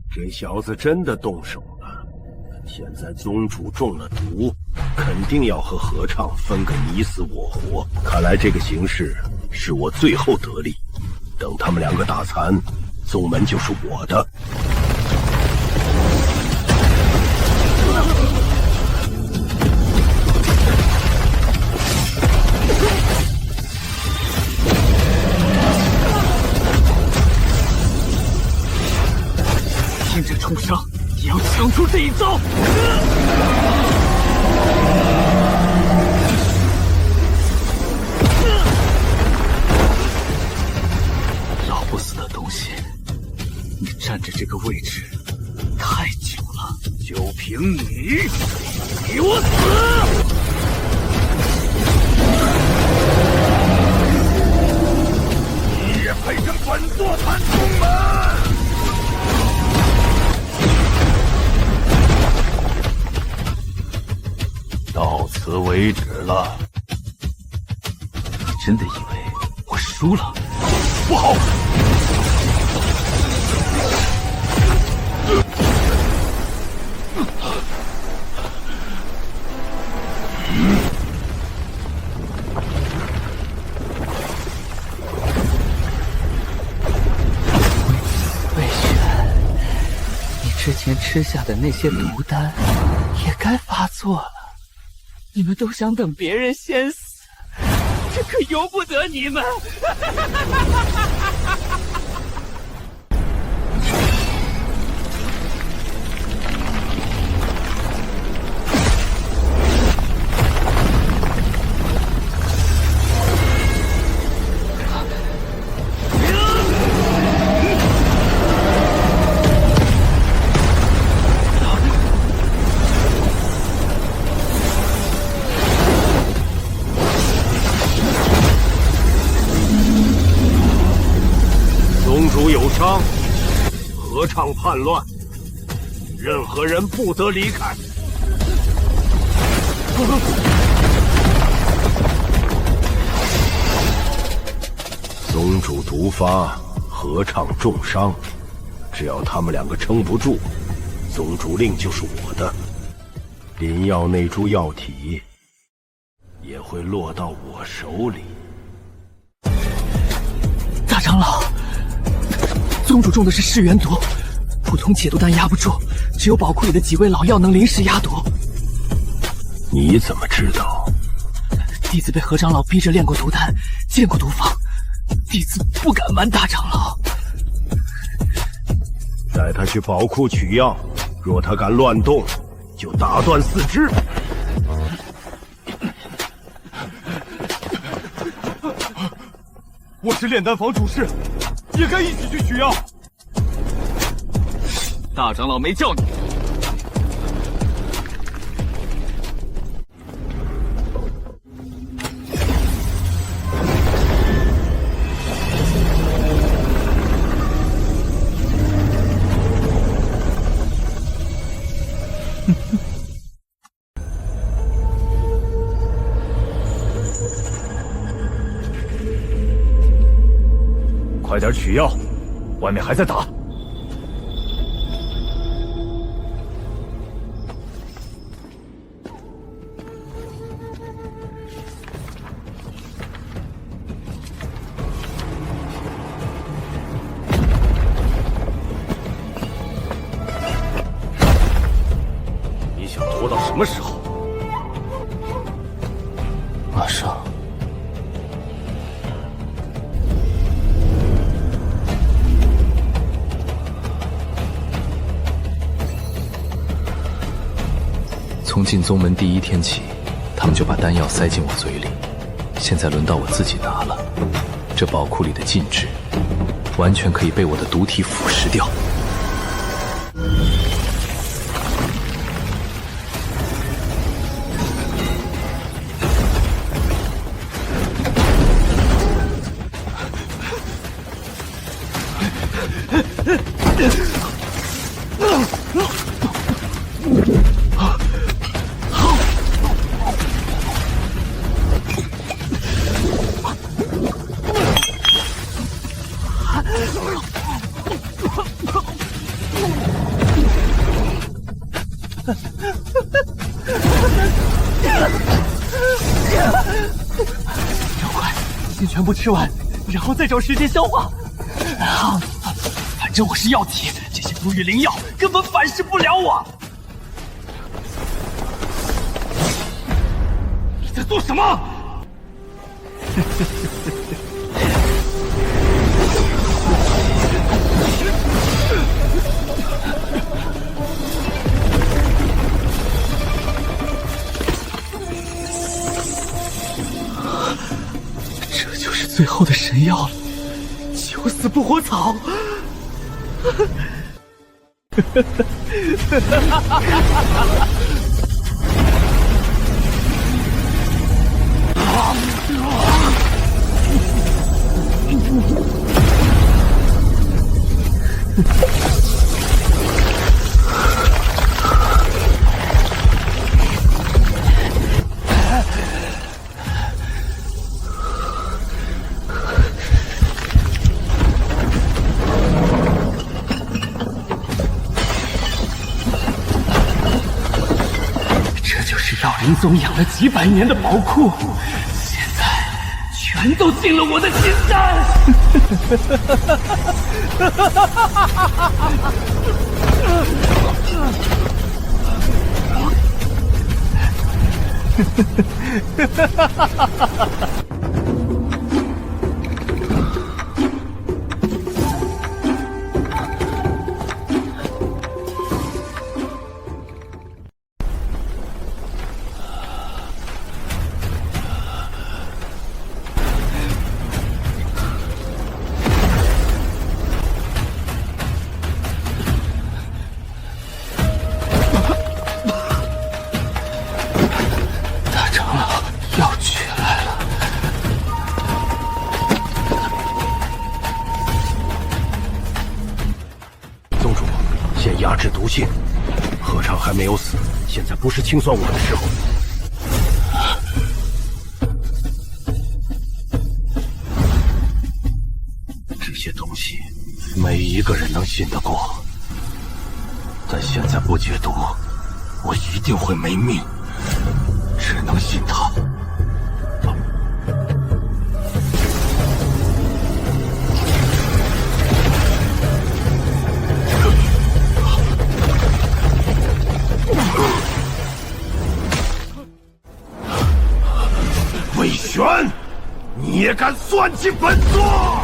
这小子真的动手了。现在宗主中了毒，肯定要和何畅分个你死我活。看来这个形势是我最后得利，等他们两个打残，宗门就是我的。听着重伤，也要抢出这一招。老不死的东西，你站着这个位置太久了，就凭你，给我死！你也配跟本座谈宗门？到此为止了。你真的以为我输了？不好！魏玄，你之前吃下的那些毒丹也该发作了。你们都想等别人先死，这可由不得你们！伤，合唱叛乱，任何人不得离开。宗主毒发，合唱重伤，只要他们两个撑不住，宗主令就是我的。临药那株药体也会落到我手里。大长老，宗主中的是噬元毒，普通解毒丹压不住，只有宝库里的几味老药能临时压毒。你怎么知道？弟子被何长老逼着炼过毒丹，见过毒方，弟子不敢瞒大长老。带他去宝库取药，若他敢乱动，就打断四肢。我是炼丹房主事，也该一起去取药。大长老没叫你。快点取药，外面还在打。你想拖到什么时候？马上。从进宗门第一天起，他们就把丹药塞进我嘴里，现在轮到我自己拿了。这宝库里的禁制，完全可以被我的毒体腐蚀掉。要快，先全部吃完，然后再找时间消化。好。正我是药体，这些毒与灵药根本反噬不了我。你在做什么？这就是最后的神药了，求死不活草！药灵宗养了几百年的宝库，现在全都进了我的金丹。压制毒性，何尝还没有死？现在不是清算我的时候。这些东西，没一个人能信得过。但现在不解毒，我一定会没命。只能信他。魏玄，你也敢算计本座？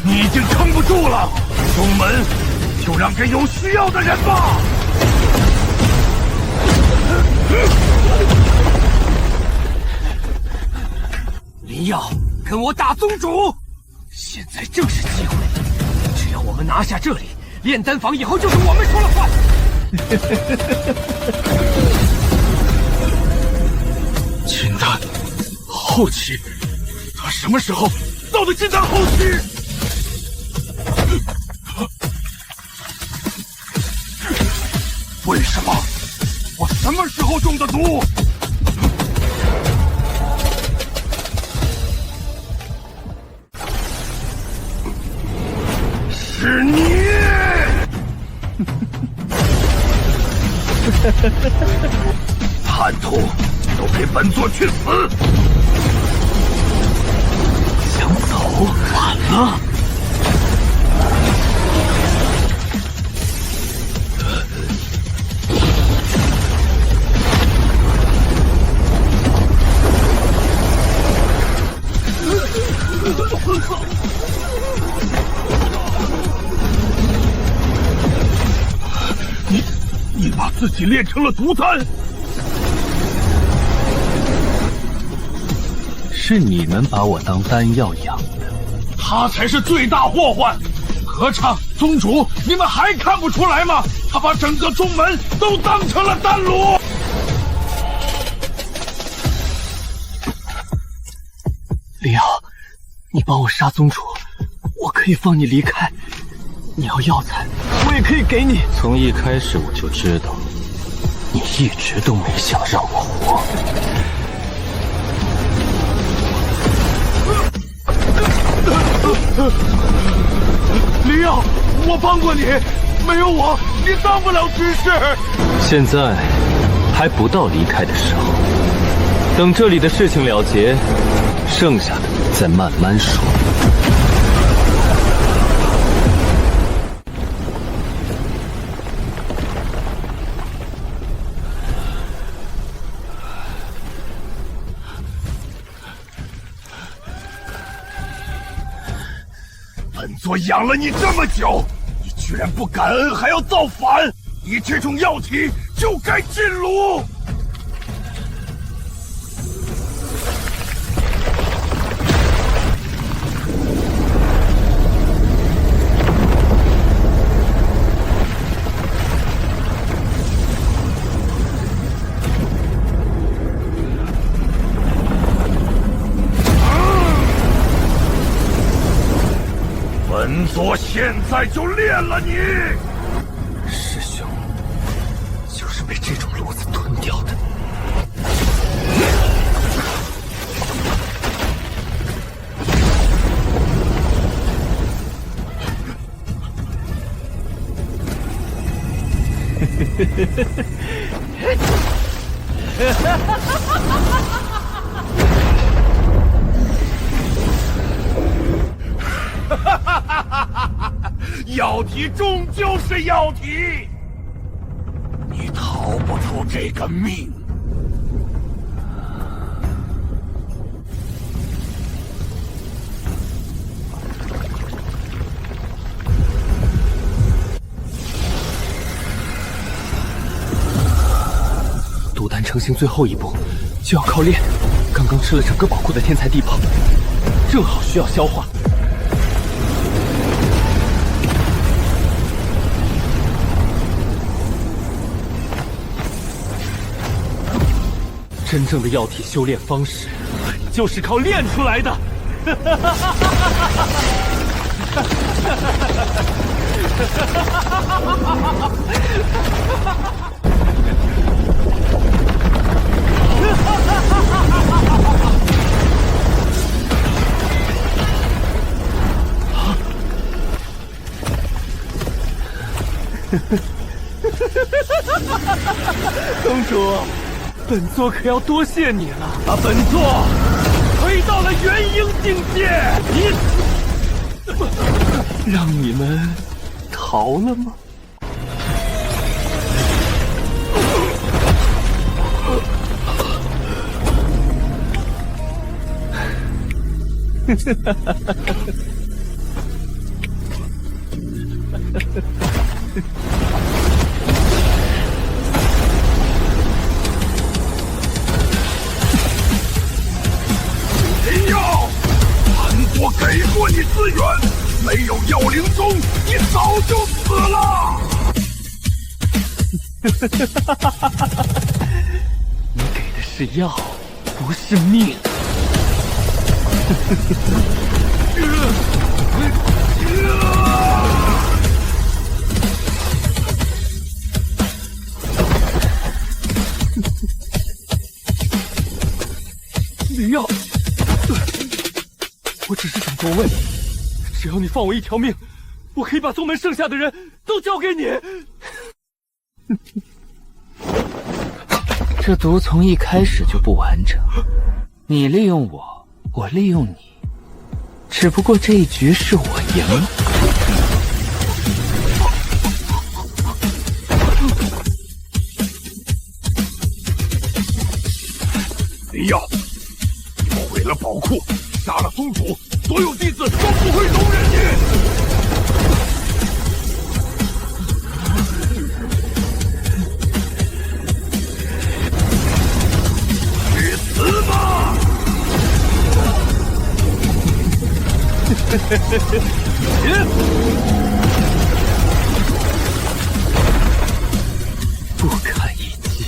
你已经撑不住了，宗门就让给有需要的人吧。林耀，跟我打宗主！现在正是机会，只要我们拿下这里，炼丹坊以后就是我们说了算。金丹后期，他什么时候到的金丹后期？为什么？我什么时候中的毒？是你！叛徒，都给本座去死！想走，晚了。你把自己炼成了毒丹，是你们把我当丹药养的，他才是最大祸患。何尝宗主，你们还看不出来吗？他把整个宗门都当成了丹炉。林瑶，你帮我杀宗主，我可以放你离开。你要药材，我也可以给你。从一开始我就知道，你一直都没想让我活。灵耀，我帮过你，没有我，你当不了执事。现在还不到离开的时候，等这里的事情了结，剩下的再慢慢说。本座养了你这么久，你居然不感恩，还要造反！你这种药体就该禁虏！本座现在就炼了你！师兄，就是被这种炉子吞掉的。药体终究是药体，你逃不出这个命。毒丹成型最后一步，就要靠炼。刚刚吃了整个宝库的天才地宝，正好需要消化。真正的药体修炼方式，就是靠练出来的。公主，本座可要多谢你了。本座回到了元婴境界，让你们逃了吗？灵药，本座给过你资源，没有药灵宗，你早就死了。你给的是药，不是命。灵药，我只是想多问，只要你放我一条命，我可以把宗门剩下的人都交给你。这毒从一开始就不完整，你利用我，我利用你，只不过这一局是我赢。灵药，你毁了宝库，杀了宗主，所有弟子都不会容忍你。去死吧！不堪一击。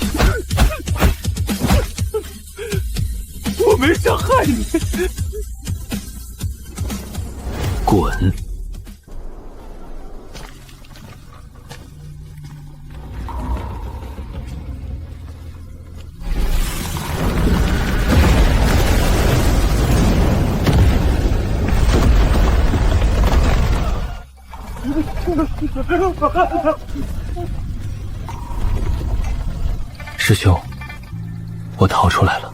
我没想害你。滚！师兄，我逃出来了。